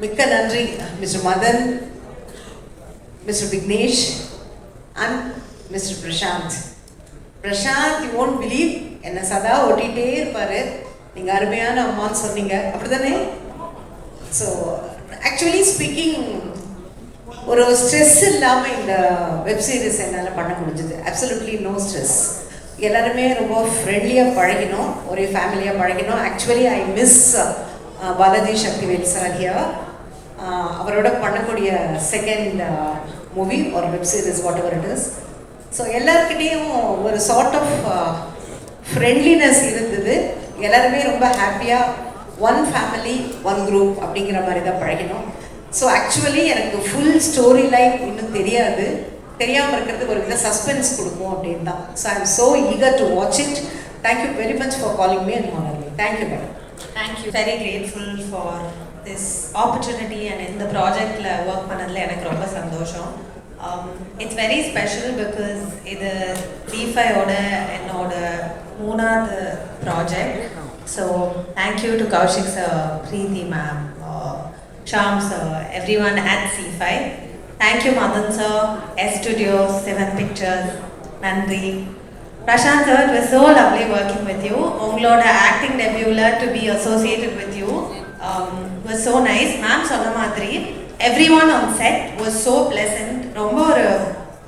மிக்க நன்றி Mister Madan, Mister Vignesh and Mister Prasanth. Prasanth, you won't believe, என்னை சதா ஓட்டிகிட்டே இருப்பார். நீங்கள் அருமையான அம்மான்னு சொன்னீங்க, அப்படி தானே? ஸோ ஆக்சுவலி ஸ்பீக்கிங், ஒரு ஸ்ட்ரெஸ் இல்லாமல் இந்த வெப் சீரிஸ் என்னால் பண்ண முடிஞ்சது. Absolutely no stress. எல்லாருமே ரொம்ப ஃப்ரெண்ட்லியாக பழகினோம், ஒரே ஃபேமிலியாக பழகினோம். Actually I miss Balaji Sakthivel sir here. அவரோட பண்ணக்கூடிய செகண்ட் மூவி ஒரு web series, whatever it is. So எல்லாருக்கிட்டேயும் ஒரு சார்ட் ஆஃப் ஃப்ரெண்ட்லினஸ் இருந்தது. எல்லாருமே ரொம்ப ஹாப்பியாக ஒன் ஃபேமிலி ஒன் குரூப் அப்படிங்கிற மாதிரி தான் பழகினோம். ஸோ ஆக்சுவலி எனக்கு ஃபுல் ஸ்டோரி லைன் இன்னும் தெரியாது. தெரியாமல் இருக்கிறது ஒரு வித சஸ்பென்ஸ் கொடுக்கும் அப்படின்னு தான். So I am so eager to watch it. Thank you very much for calling me and honour me. Thank you madam. Thank you. Very grateful for this opportunity and in the project work பண்ணதுல எனக்கு ரொம்ப சந்தோஷம். It's very special because இது D5 ஓட என்னோட மூணாவது project. So thank you to Kaushik sir, Preeti ma'am, Shyam sir, everyone at C5. Thank you Madan sir, S Studios, 7 Pictures, Nandri. Prashant sir, it was so lovely working with you. Ungaloda acting debut to be associated with you was so nice. Ma'am sonna madri, everyone on set was so pleasant. Romba or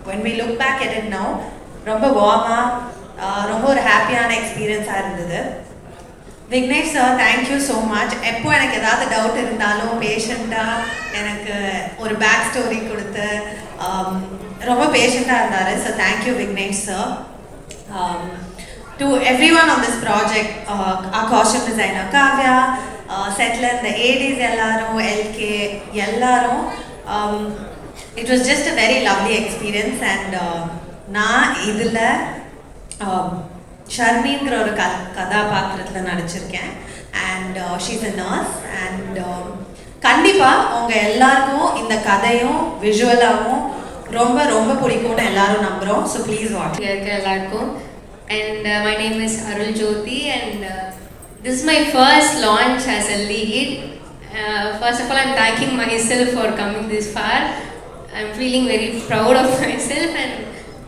when we look back at it now, romba warma, romba or happy ana experience ah irundhudu. Vignesh sir, thank you so much. எப்போ எனக்கு ஏதாவது doubt இருந்தாலும் பேஷண்ட்டாக எனக்கு ஒரு back story கொடுத்து ரொம்ப பேஷண்ட்டாக இருந்தார். So thank you Vignesh sir. To everyone on this project, our costume designer Kavya, settler, the ADs ellarum, LK ellarum, it was just a very lovely experience. And na idula Sharmeengra oru கதாபாத்திரத்தில் நடிச்சிருக்கேன். And she's a nurse. And கண்டிப்பாக அவங்க எல்லாருக்கும் இந்த கதையும் விஷுவலாகவும் ரொம்ப ரொம்ப பிடிக்கும்னு எல்லாரும் நம்புகிறோம். So please watch. எல்லாருக்கும். And my name is Arul Jyoti, and this is my first launch as a lead. First of all, I'm thanking myself for coming this far. I'm feeling very proud of myself, and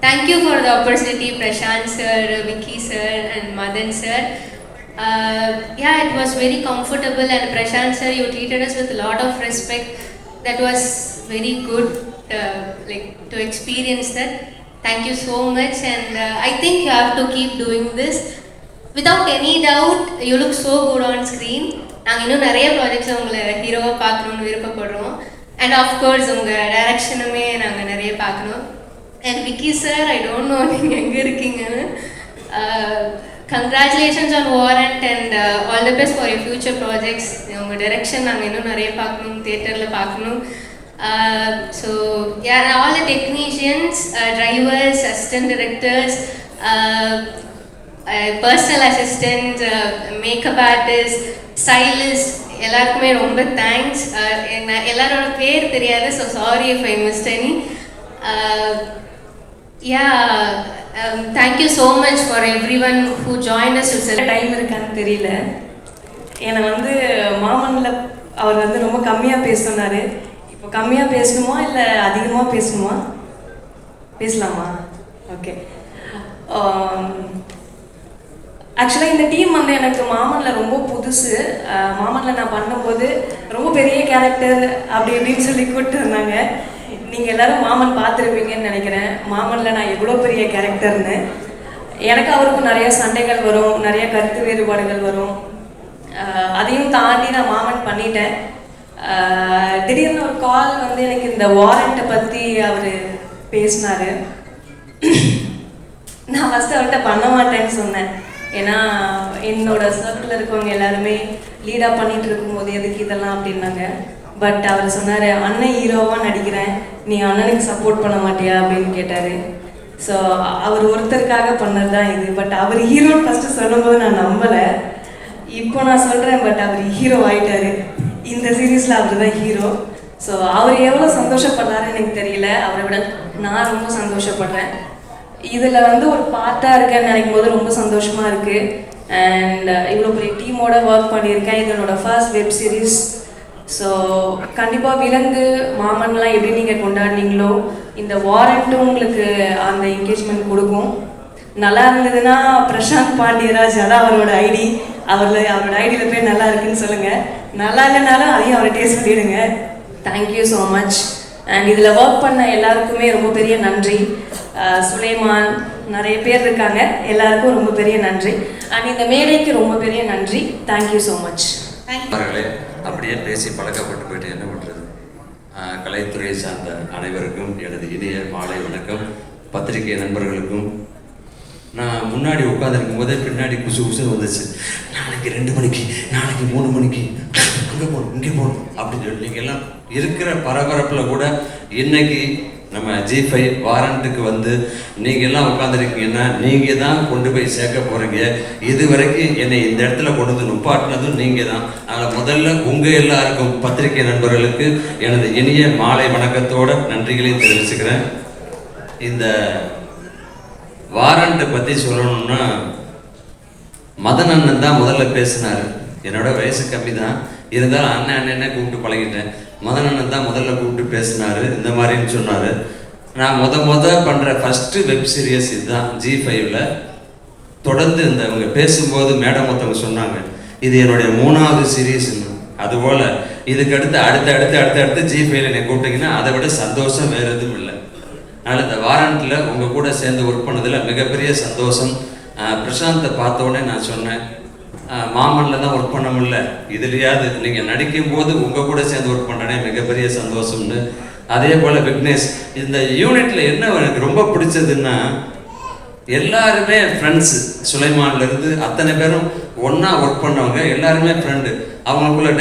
thank you for the opportunity, Prashant sir, Vicky sir and Madan sir. Yeah, it was very comfortable, and Prashant sir, you treated us with a lot of respect. That was very good, like to experience that. Thank you so much, and I think you have to keep doing this. Without any doubt, you look so good on screen. நாங்கள் இன்னும் நிறைய projects உங்களை ஹீரோவாக பார்க்கணுன்னு விருப்பப்படுறோம். And of course உங்கள் டைரக்ஷனுமே நாங்கள் நிறைய பார்க்கணும். And Vicky sir, I don't know நீங்கள் எங்கே இருக்கீங்கன்னு. Congratulations on Warrant, and all the best for your future projects. உங்கள் டைரக்ஷன் நாங்கள் இன்னும் நிறைய பார்க்கணும், தியேட்டரில் பார்க்கணும். So yeah, all the technicians, drivers, assistant directors, personal assistants, makeup artists, stylists, எல்லாருக்குமே ரொம்ப தேங்க்ஸ். எல்லாரோட பேர் தெரியாது, so sorry if I missed any. Thank you so much for everyone who joined us. Time இருக்கான்னு தெரியல. என்னை மாமனில் அவர் ரொம்ப கம்மியாக பேச சொன்னார். இப்போ கம்மியாக பேசணுமா இல்லை அதிகமாக பேசணுமா? பேசலாமா? ஓகே. ஆக்சுவலாக இந்த டீம் எனக்கு மாமனில் ரொம்ப புதுசு. மாமனில் நான் பண்ணும்போது ரொம்ப பெரிய கேரக்டர் அப்படி இப்படின்னு சொல்லி கூப்பிட்டு இருந்தாங்க. நீங்கள் எல்லோரும் மாமன் பார்த்துருப்பீங்கன்னு நினைக்கிறேன். மாமனில் நான் எவ்வளோ பெரிய கேரக்டர்னு. எனக்கு அவருக்கும் நிறைய சண்டைகள் வரும், நிறைய கருத்து வேறுபாடுகள் வரும். அதையும் தாண்டி நான் மாமன் பண்ணிட்டேன். திடீர்னு ஒரு கால் எனக்கு இந்த வாரண்ட்டை பற்றி அவர் பேசினார். நான் ஃபஸ்ட்டு அவர்கிட்ட பண்ண மாட்டேன்னு சொன்னேன். ஏன்னா என்னோட சர்க்கிளில் இருக்கவங்க எல்லாருமே லீடாக பண்ணிகிட்டு இருக்கும்போது எதுக்கு இதெல்லாம் அப்படின்னாங்க. பட் அவர் சொன்னார், அண்ணன் ஹீரோவாக நடிக்கிறேன், நீ அண்ணனுக்கு சப்போர்ட் பண்ண மாட்டியா அப்படின்னு கேட்டார். ஸோ அவர் ஒருத்தருக்காக பண்ணது தான் இது. பட் அவர் ஹீரோன்னு ஃபஸ்ட்டு சொல்லும்போது நான் நம்பலை. இப்போ நான் சொல்கிறேன், பட் அவர் ஹீரோ ஆகிட்டார். இந்த சீரீஸில் அவர் தான் ஹீரோ. ஸோ அவர் எவ்வளோ சந்தோஷப்படுறாருன்னு எனக்கு தெரியல. அவரை விட நான் ரொம்ப சந்தோஷப்படுறேன். இதில் ஒரு பார்ட்டாக இருக்கேன்னு நினைக்கும் போது ரொம்ப சந்தோஷமாக இருக்குது. அண்ட் இவ்வளோ பெரிய டீமோட ஒர்க் பண்ணியிருக்கேன். இது என்னோடய ஃபர்ஸ்ட் வெப் சீரிஸ். ஸோ கண்டிப்பாக விலங்கு மாமன்லாம் எப்படி நீங்கள் கொண்டாடினீங்களோ இந்த வாரண்ட்டும் உங்களுக்கு அந்த என்கேஜ்மெண்ட் கொடுக்கும். நல்லா இருந்ததுன்னா பிரசாந்த் பாண்டியராஜ், அதான் அவரோட ஐடி, அவரோட ஐடியில் போய் நல்லா இருக்குன்னு சொல்லுங்கள். நல்லா இல்லைனாலும் அதையும் அவர்கிட்டே சொல்லிடுங்க. Thank you so much. அண்ட் இதில் ஒர்க் பண்ண எல்லாருக்குமே ரொம்ப பெரிய நன்றி. சுலைமான், நிறைய பேர் இருக்காங்க, எல்லாருக்கும் ரொம்ப பெரிய நன்றி. அண்ட் இந்த மேடைக்கு ரொம்ப பெரிய நன்றி. Thank you so much. அவர்களே அப்படியே பேசி பழக்கப்பட்டு போயிட்டு என்ன பண்ணுறது. கலைத்துறையை சார்ந்த அனைவருக்கும் எனது இனிய மாலை வணக்கம். பத்திரிகை நண்பர்களுக்கும். நான் முன்னாடி உட்காந்துருக்கும் போதே பின்னாடி குசு குசு வந்துச்சு. நாளைக்கு 2 மணிக்கு, நாளைக்கு 3 மணிக்கு, அங்கே போகணும், இங்கே போகணும் அப்படின்னு சொல்லி நீங்கள் எல்லாம் இருக்கிற பரபரப்பில் கூட இன்னைக்கு நம்ம G5 வாரண்ட்டுக்கு வந்து நீங்கள் எல்லாம் உட்காந்துருக்கீங்கன்னா நீங்கள் தான் கொண்டு போய் சேர்க்க போகிறீங்க. இது வரைக்கும் என்னை இந்த இடத்துல கொண்டு வந்து நுப்பாட்டினதும் நீங்கள் தான். அதனால் முதல்ல உங்கள் எல்லாருக்கும் பத்திரிகை நண்பர்களுக்கு எனது இனிய மாலை வணக்கத்தோட நன்றிகளையும் தெரிவிச்சுக்கிறேன். இந்த வாரண்ட்டை பற்றி சொல்லணும்னா மதன் அண்ணன் தான் முதல்ல பேசினார். என்னோட வயசு கம்மி தான், இருந்தாலும் அண்ணன் கூப்பிட்டு பழகிட்டேன். மதன் அண்ணன் தான் முதல்ல கூப்பிட்டு பேசினார், இந்த மாதிரின்னு சொன்னார். நான் பண்ணுற ஃபஸ்ட்டு வெப் சீரியஸ் இதுதான் G5ல. தொடர்ந்து இவங்க பேசும்போது மேடம் ஒருத்தவங்க சொன்னாங்க, இது என்னுடைய 3வது சீரியஸ்ன்னு. அதுபோல் இதுக்கு அடுத்து G5ல என்னை கூப்பிட்டீங்கன்னா அதை விட சந்தோஷம் வேறு எதுவும் இல்லை. அதனால் இந்த வாரண்ட்டில் உங்கள் கூட சேர்ந்து ஒர்க் பண்ணதில் மிகப்பெரிய சந்தோஷம். பிரசாந்தை பார்த்தோன்னே நான் சொன்னேன், மாமனில் தான் ஒர்க் பண்ண முடியல, இதுலையாவது நீங்கள் நடிக்கும் போது உங்கள் கூட சேர்ந்து ஒர்க் பண்ணுறேனே மிகப்பெரிய சந்தோஷம்னு. அதே போல் விக்னேஷ், இந்த யூனிட்டில் என்ன எனக்கு ரொம்ப பிடிச்சதுன்னா எல்லாருமே ஃப்ரெண்ட்ஸு. சுலைமான்லேருந்து அத்தனை பேரும் ஒன்றா ஒர்க் பண்ணவங்க, எல்லாருமே ஃப்ரெண்டு. அவங்களுக்குள்ள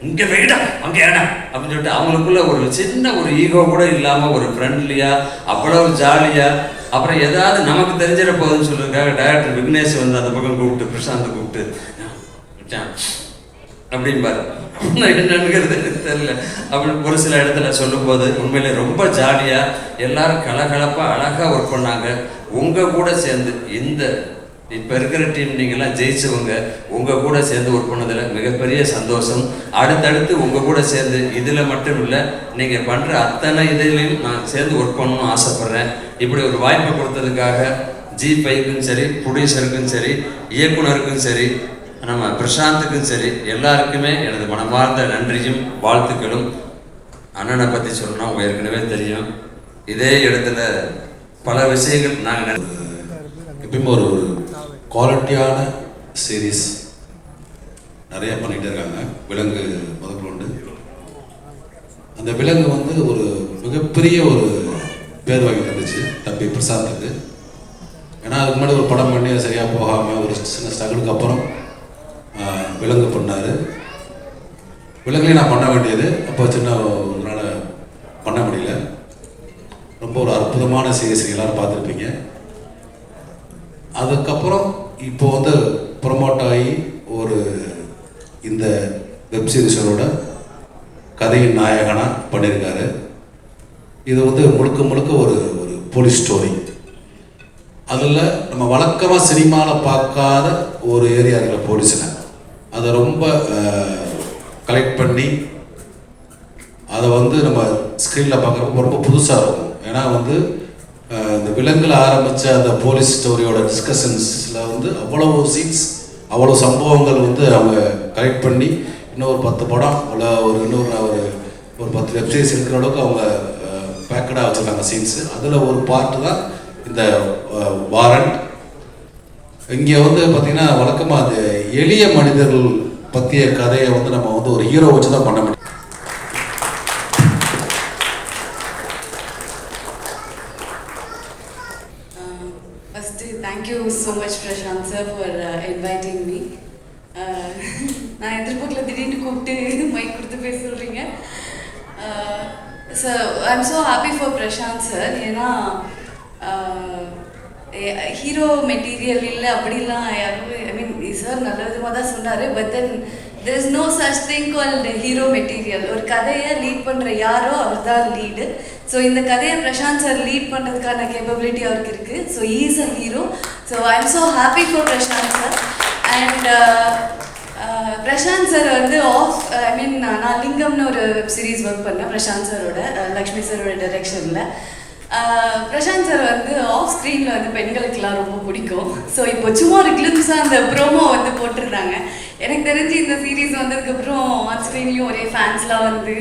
இங்கே வெயிடா அங்கே ஏடா அப்படின்னு சொல்லிட்டு அவங்களுக்குள்ள ஒரு சின்ன ஒரு ஈகோ கூட இல்லாமல் ஒரு ஃப்ரெண்ட்லியாக அவ்வளவு ஜாலியாக. அப்புறம் ஏதாவது நமக்கு தெரிஞ்சிட போகுதுன்னு சொல்லியிருக்காங்க. டைரக்டர் விக்னேஷ் வந்து அந்த பக்கம் கூப்பிட்டு பிரசாந்தை கூப்பிட்டு அப்படின்பாரு. என்னங்கிறது எனக்கு தெரியல. அப்படின்னு ஒரு சில இடத்துல சொல்லும்போது உண்மையிலே ரொம்ப ஜாலியாக எல்லாரும் கலகலப்பாக அழகாக ஒர்க் பண்ணாங்க. உங்கள் கூட சேர்ந்து இந்த இப்போ இருக்கிற டீம் நீங்கள்லாம் ஜெயிச்சவங்க உங்கள் கூட சேர்ந்து ஒர்க் பண்ணதில் மிகப்பெரிய சந்தோஷம். அடுத்தடுத்து உங்கள் கூட சேர்ந்து இதில் மட்டும் இல்லை, நீங்கள் பண்ணுற அத்தனை இதுலேயும் நான் சேர்ந்து ஒர்க் பண்ணணும்னு ஆசைப்பட்றேன். இப்படி ஒரு வாய்ப்பை கொடுத்ததுக்காக G5க்கும் சரி, ப்ரொடியூசருக்கும் சரி, இயக்குனருக்கும் சரி, நம்ம பிரசாந்துக்கும் சரி, எல்லாருக்குமே எனது மனமார்ந்த நன்றியும் வாழ்த்துக்களும். அண்ணனை பற்றி சொல்லணும்னா உங்கள் ஏற்கனவே தெரியும். இதே இடத்துல பல விஷயங்கள் நாங்கள் எப்பயுமே ஒரு குவாலிட்டியான சீரீஸ் நிறையா பண்ணிகிட்டே இருக்காங்க. விலங்கு முதற்கொண்டு அந்த விலங்கு வந்து ஒரு மிகப்பெரிய ஒரு பேர் வாங்கி தந்துச்சு தம்பி பிரசாந்துக்கு. ஏன்னா அதுக்கு முன்னாடி ஒரு படம் பண்ணி சரியாக போகாமல் ஒரு சின்ன ஸ்ட்ரகிளுக்கு அப்புறம் விலங்கு பண்ணார். விலங்குலையும் நான் பண்ண வேண்டியது அப்போ சின்ன ஒருனால பண்ண முடியல. ரொம்ப ஒரு அற்புதமான சீரீஸ் எல்லோரும் பார்த்துருப்பீங்க. அதுக்கப்புறம் இப்போ வந்து ப்ரொமோட் ஆகி ஒரு இந்த வெப் சீரிஸோட கதையின் நாயகனாக பண்ணியிருக்காரு. இது வந்து முழுக்க முழுக்க ஒரு ஒரு போலீஸ் ஸ்டோரி. அதில் நம்ம வழக்கமாக சினிமாவில் பார்க்காத ஒரு ஏரியா இருக்கிற போலீஸில் அதை ரொம்ப கலெக்ட் பண்ணி அதை வந்து நம்ம ஸ்க்ரீனில் பார்க்குறப்ப ரொம்ப புதுசாக இருக்கும். ஏன்னா வந்து இந்த விலங்குல ஆரம்பித்த அந்த போலீஸ் ஸ்டோரியோட டிஸ்கஷன்ஸில் வந்து அவ்வளோ சீன்ஸ், அவ்வளோ சம்பவங்கள் வந்து அவங்க கலெக்ட் பண்ணி இன்னொரு 10 படம் இன்னொரு ஒரு 10 வெப்சீரிஸ் இருக்கிற அளவுக்கு அவங்க பேக்கடாக வச்சுருக்காங்க சீன்ஸு. அதில் ஒரு பார்ட்டு தான் இந்த வாரண்ட். இங்கே வந்து பார்த்திங்கன்னா வழக்கமாக அந்த எளிய மனிதர்கள் பற்றிய கதையை வந்து நம்ம வந்து ஒரு ஹீரோ வச்சு தான் பண்ண முடியும். Thank you so much Prashant sir for inviting me. நான் எதிர்பார்க்கல திடீர்னு கூப்பிட்டு மைக் கொடுத்து பேச சொல்கிறீங்க. So I am so happy for Prasanth sir. ஏன்னா ஹீரோ மெட்டீரியல் இல்லை அப்படிலாம் யாரும், ஐ மீன் சார் நல்ல விதமாக தான் சொன்னார். But then there is no such thing called hero material. ஒரு கதையை லீட் பண்ணுற யாரோ அவர் தான் லீடு. ஸோ இந்த கதையை பிரசாந்த் சார் லீட் பண்ணுறதுக்கான கேப்பபிலிட்டி அவருக்கு இருக்குது. So he is a hero. So I am so happy for Prasanth sir. And Prasanth sir வந்து நான் லிங்கம்னு ஒரு வெப் சீரிஸ் ஒர்க் பண்ணேன் பிரசாந்த் சாரோட, லக்ஷ்மி சாரோட டைரக்ஷனில். பிரசாந்த் சார் வந்து ஆஃப் ஸ்க்ரீனில் வந்து பெண்களுக்கெல்லாம் ரொம்ப பிடிக்கும். ஸோ இப்போ சும்மா ஒரு கிளிம்ஸாக அந்த ப்ரோமோ வந்து போட்டிருந்தாங்க. எனக்கு தெரிஞ்சு இந்த சீரீஸ் வந்ததுக்கப்புறம் ஆன் ஸ்க்ரீன்லேயும் ஒரே ஃபேன்ஸ்லாம் வந்து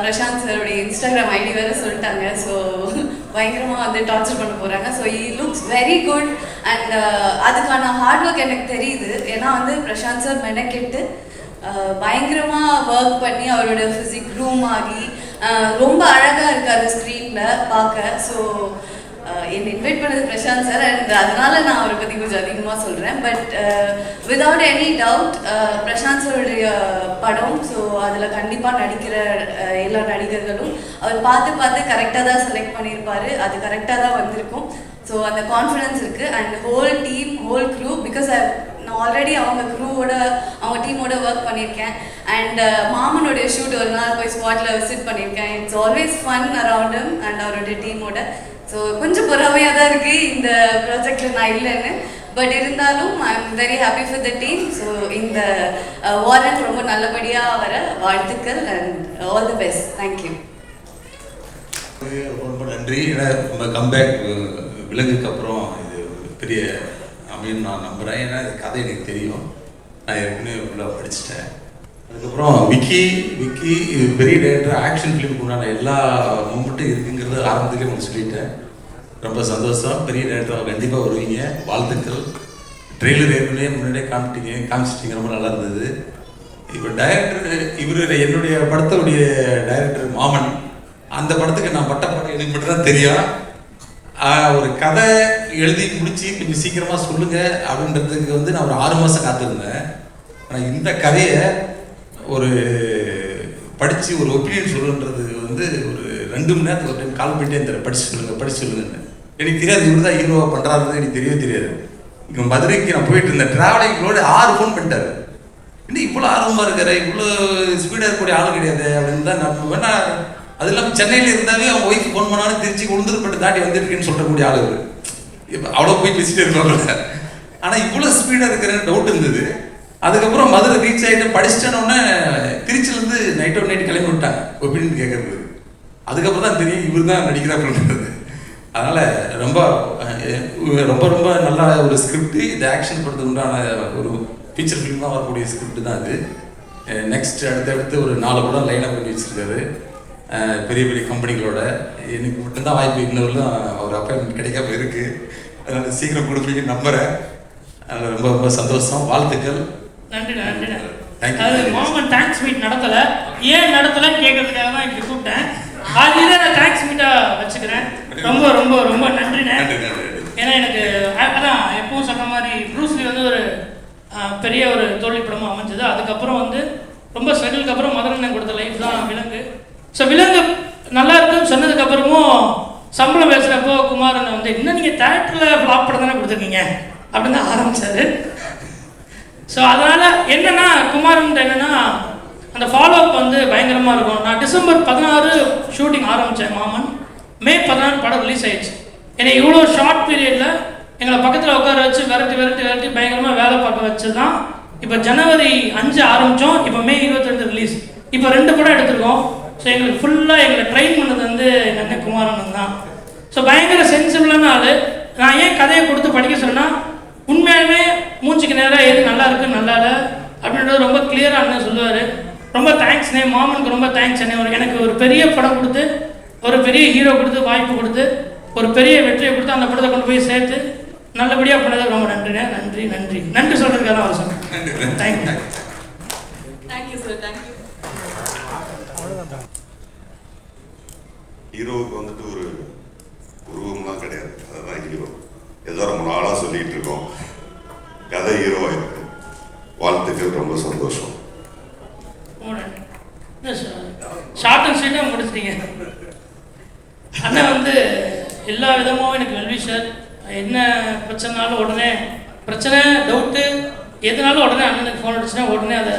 பிரசாந்த் சாரோடைய இன்ஸ்டாகிராம் ஐடி வேறு சொல்லிட்டாங்க. ஸோ பயங்கரமாக வந்து டார்ச்சர் பண்ண போகிறாங்க. So he looks very good and அதுக்கான ஹார்ட் ஒர்க் எனக்கு தெரியுது. ஏன்னா வந்து பிரசாந்த் சார் மெனக்கெட்டு பயங்கரமாக ஒர்க் பண்ணி அவரோட ஃபிசிக் ரூம் ஆகி ரொம்ப அழகாக இருக்காரு ஸ்க்ரீனில் பார்க்க. ஸோ என்னை இன்வைட் பண்ணது பிரசாந்த் சார் அண்ட் அதனால நான் அவரை பற்றி கொஞ்சம் அதிகமாக சொல்கிறேன். But without any doubt Prasanth சாருடைய படம், ஸோ அதில் கண்டிப்பாக நடிக்கிற எல்லா நடிகர்களும் அவர் பார்த்து கரெக்டாக தான் செலக்ட் பண்ணியிருப்பார். அது கரெக்டாக தான் வந்திருக்கும். ஸோ அந்த கான்ஃபிடன்ஸ் இருக்குது and whole team whole crew because நான் ஆல்ரெடி அவங்க க்ரூவோட அவங்க டீமோட ஒர்க் பண்ணியிருக்கேன். அண்ட் மாமனுடைய ஷூட் ஒரு நாள் போய் ஸ்பாட்டில் விசிட் பண்ணியிருக்கேன். It's always fun around him and அவருடைய டீமோட. ஸோ கொஞ்சம் பொறாமையாக தான் இருக்குது இந்த ப்ராஜெக்டில் நான் இல்லைன்னு. பட் இருந்தாலும் I am very happy for the team. So இந்த வாரண்ட் ரொம்ப நல்லபடியாக வர வாழ்த்துக்கள் and all the best. Thank you. ரொம்ப நன்றி. நம்ம கம்பேக் விலங்குக்கு அப்புறம் இது பெரிய அப்படின்னு நான் நம்புகிறேன். ஏன்னா இந்த கதை எனக்கு தெரியும், நான் ஏற்கனவே உள்ள படிச்சுட்டேன். அதுக்கப்புறம் விக்கி பெரிய டேரக்டர், ஆக்ஷன் ஃபிலிமுக்கு உண்டான எல்லா மூமெண்ட்டும் இருக்குங்கிறது ஆரம்பத்துலேயே உங்களுக்கு சொல்லிட்டேன். ரொம்ப சந்தோஷம். பெரிய டேரக்டர் கண்டிப்பாக வருவீங்க. வாழ்த்துக்கள். ட்ரெய்லர் ஏற்கனவே முன்னாடியே காமிச்சிட்டிங்க, ரொம்ப நல்லா இருந்தது. இப்போ டைரக்டர் இவர் என்னுடைய படத்துடைய டைரக்டர் மாமன். அந்த படத்துக்கு நான் பட்டம் எனக்கு மட்டும் தான் தெரியும். ஒரு கதை எழுதி முடிச்சு கொஞ்சம் சீக்கிரமாக சொல்லுங்கள் அப்படின்றதுக்கு வந்து நான் ஒரு 6 மாதம் காத்திருந்தேன். ஆனால் இந்த கதையை ஒரு படித்து ஒரு ஒப்பீனியன் சொல்லுன்றது வந்து ஒரு 2 மணி நேரத்துக்கு ஒரு டைம் கால் பண்ணிட்டே இருந்தேன். படித்து சொல்லுங்கன்னு. எனக்கு தெரியாது இவர் தான் ஹீரோவாக பண்ணுறாருன்னு எனக்கு தெரியவே தெரியாது. இங்கே மதுரைக்கு நான் போயிட்டு இருந்தேன். ட்ராவலிங்களோட 6 ஃபோன் பண்ணிட்டாரு. இன்னும் இவ்வளோ ஆர்வமாக இருக்கிற, இவ்வளோ ஸ்பீடாக இருக்கக்கூடிய ஆள் கிடையாது அப்படின்னு தான் நான் வேணா. அது இல்லாமல் சென்னையில் இருந்தாலே அவங்க ஒய்ஃப் ஃபோன் பண்ணாலும் திருச்சி உளுந்துருப்பட்டு தாண்டி வந்துருக்கேன்னு சொல்லக்கூடிய ஆள் இவர். இப்போ அவ்வளோ போய் பேசிட்டு இருப்பாங்க. ஆனால் இவ்வளோ ஸ்பீடாக இருக்கிற டவுட் இருந்தது. அதுக்கப்புறம் மதுரை ரீச் ஆகிட்டு படிச்சிட்டேன்னொன்னே திருச்சியிலேருந்து நைட் கிளம்பி விட்டாங்க ஒப்பீனியன் கேட்கறது. அதுக்கப்புறம் தான் தெரியும் இவர் தான் நடிக்கிறாப்புன்றது. அதனால் ரொம்ப ரொம்ப ரொம்ப நல்ல ஒரு ஸ்கிரிப்ட். இந்த ஆக்ஷன் படத்துக்கு உண்டான ஒரு ஃபீச்சர் ஃபிலிமாக வரக்கூடிய ஸ்கிரிப்ட் தான் அது. நெக்ஸ்ட் அடுத்தடுத்து ஒரு 4 படம் லைனாக பண்ணி வச்சுருக்காரு பெரிய பெரிய கம்பெனிகளோட. எனக்கு மட்டும்தான் வாய்ப்பு இன்னொருலாம் ஒரு அப்பாயின்மெண்ட் கிடைக்காம இருக்குது. அதனால் சீக்கிரம் கொடுப்பீங்கன்னு நம்புகிறேன். அதனால் ரொம்ப ரொம்ப சந்தோஷம். வாழ்த்துக்கள். நன்றி. அது மாமன் தேங்க்ஸ் மீட் நடத்தலை. ஏன் நடத்தலைன்னு கேட்கறதுக்காக தான் இப்படி கூப்பிட்டேன். அதுதான் நான் தேங்க்ஸ் மீட்டாக வச்சுக்கிறேன். ரொம்ப ரொம்ப ரொம்ப நன்றிண்ணே. ஏன்னா எனக்கு அதான் எப்பவும் சொன்ன மாதிரி ப்ரூஸ்லி வந்து ஒரு பெரிய ஒரு தோல்வி படமாக அமைஞ்சது. அதுக்கப்புறம் வந்து ரொம்ப ஸ்ட்ரகிளுக்கு அப்புறம் மதுரண்ணன் கொடுத்த லைஃப் தான் விலங்கு. ஸோ விலங்கு நல்லா இருக்குன்னு சொன்னதுக்கப்புறமும் சம்பளம் பேசுகிறப்போ குமாரன் வந்து இன்னும் நீங்கள் தேட்டரில் ஃப்ளாப் படம் தானே கொடுத்துருக்கீங்க அப்படின்னு தான் ஆரம்பித்தார். ஸோ அதனால் என்னென்னா குமாரன் என்னென்னா அந்த ஃபாலோஅப் வந்து பயங்கரமாக இருக்கும். நான் டிசம்பர் 16 ஷூட்டிங் ஆரம்பித்தேன் மாமன். மே 16 படம் ரிலீஸ் ஆயிடுச்சு. ஏன்னா இவ்வளோ ஷார்ட் பீரியடில் எங்களை பக்கத்தில் உட்கார வச்சு விரட்டி பயங்கரமாக வேலை பார்க்க வச்சு தான் இப்போ ஜனவரி 5 ஆரம்பித்தோம். இப்போ மே 22 ரிலீஸ். இப்போ 2 படம் எடுத்திருக்கோம். ஸோ எங்களுக்கு ஃபுல்லாக எங்களை ட்ரெயின் பண்ணது வந்து எங்கள் அண்ணன் குமாரன் தான். ஸோ பயங்கர சென்சிபிளான ஆள். நான் ஏன் கதையை கொடுத்து படிக்க சொன்னால் உண்மையாலுமே மூஞ்சிக்கு நேராக எது நல்லா இருக்குது நல்லா இல்லை அப்படின்றது ரொம்ப கிளியராக அண்ணன் சொல்லுவார். ரொம்ப தேங்க்ஸ்ண்ணே. மாமனுக்கு ரொம்ப தேங்க்ஸ் அண்ணே. எனக்கு ஒரு பெரிய படம் கொடுத்து ஒரு பெரிய ஹீரோ கொடுத்து வாய்ப்பு கொடுத்து ஒரு பெரிய வெற்றியை கொடுத்து அந்த படத்தை கொண்டு போய் சேர்த்து நல்லபடியாக பண்ணதுக்கு ரொம்ப நன்றிண்ணே. நன்றி சொல்கிறதுக்காக தான் அவர் சொன்னேன். Thank you sir. தேங்க்யூ. ஹீரோவுக்கு வந்துட்டு ஒரு உருவம்லாம் கிடையாது. அதுதான் ஹீரோ. ஏதோ ரொம்ப நாளாக சொல்லிகிட்டு இருக்கோம். கதை ஹீரோவாக இருக்கு. வாழ்த்துக்கள். ரொம்ப சந்தோஷம். ஷார்ட் அண்ட் ஸ்வீட்டாக முடிச்சிட்டீங்க. அண்ணன் வந்து எல்லா விதமாகவும் எனக்கு வெல்விஷர். என்ன பிரச்சனைனாலும் உடனே பிரச்சனை டவுட்டு எதுனாலும் உடனே அண்ணனுக்கு ஃபோன் அடிச்சுன்னா உடனே அதை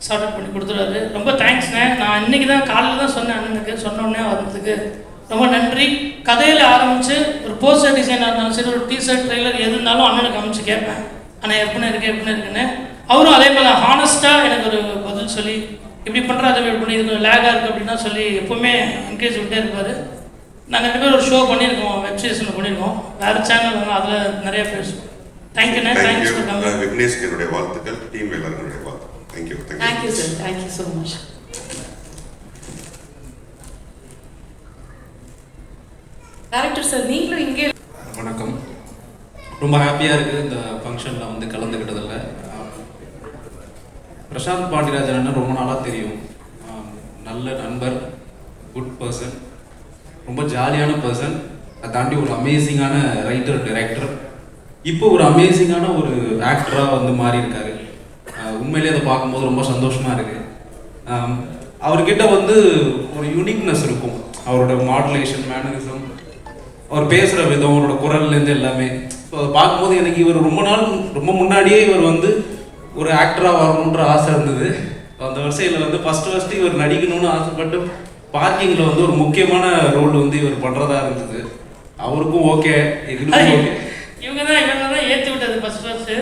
சார்ட் அவுட் பண்ணி கொடுத்துருவாரு. ரொம்ப தேங்க்ஸ்ண்ணே. நான் இன்றைக்கி தான் காலையில் தான் சொன்னேன் அண்ணனுக்கு. சொன்னோடனே வந்ததுக்கு ரொம்ப நன்றி. கதையில் ஆரம்பித்து ஒரு போஸ்டர் டிசைனாக இருந்தாலும் சரி, ஒரு டீஷர்ட் ட்ரெய்லர் எது இருந்தாலும் அண்ணனுக்கு அமைச்சு கேட்பேன். ஆனால் எப்படின்னு இருக்குன்னு அவரும் அதே போல் ஹானஸ்ட்டாக எனக்கு ஒரு பதில் சொல்லி இப்படி பண்ணுற அதை இப்படி பண்ணி இது லேகாக இருக்குது அப்படின்னா சொல்லி எப்போவுமே என்கரேஜ் விட்டே இருப்பார். நாங்கள் 2 பேரும் ஒரு ஷோ பண்ணியிருக்கோம், வெப்சீரிஸில் பண்ணியிருக்கோம், வேறு சேனல் அதில் நிறைய பேசுவோம். தேங்க்யூண்ணே, தேங்க்ஸ் ஃபார் கமிங். விக்னேஷ்க்கு என்னுடைய வாழ்த்துக்கள், டீம் எல்லாருடைய வாழ்த்துக்கள். Thank you. Thank you sir, thank you so much. Director sir, நீங்களும் இங்கே. வணக்கம். ரொம்ப ஹாப்பியாக இருக்குது இந்த ஃபங்க்ஷனில் வந்து கலந்துக்கிட்டதில்ல. பிரசாந்த் பாண்டியராஜன் ரொம்ப நாளாக தெரியும். நல்ல நண்பர், குட் பர்சன், ரொம்ப ஜாலியான பர்சன். அதை தாண்டி ஒரு அமேசிங்கான ரைட்டர், டைரக்டர், இப்போ ஒரு அமேசிங்கான ஒரு ஆக்டராக வந்து மாறி இருக்காரு. உண்மையிலே அதை பார்க்கும்போது ரொம்ப சந்தோஷமாக இருக்குது. அவர்கிட்ட வந்து ஒரு யூனிக்னஸ் இருக்கும். அவரோட மாடுலேஷன், மேனரிசம், அவர் பேசுகிற விதம், அவரோட குரல்லேருந்து எல்லாமே. ஸோ அதை பார்க்கும்போது எனக்கு இவர் ரொம்ப முன்னாடியே இவர் வந்து ஒரு ஆக்டராக வரணுன்ற ஆசை இருந்தது. அந்த வரிசையில் வந்து ஃபஸ்ட்டு இவர் நடிக்கணும்னு ஆசைப்பட்டு பார்க்கிங்கில் வந்து ஒரு முக்கியமான ரோல் வந்து இவர் பண்ணுறதா இருந்தது. அவருக்கும் ஓகே, எங்களுக்கும் ஓகே. இவங்க தான் ஏற்றி விட்டது ஃபஸ்ட்டு.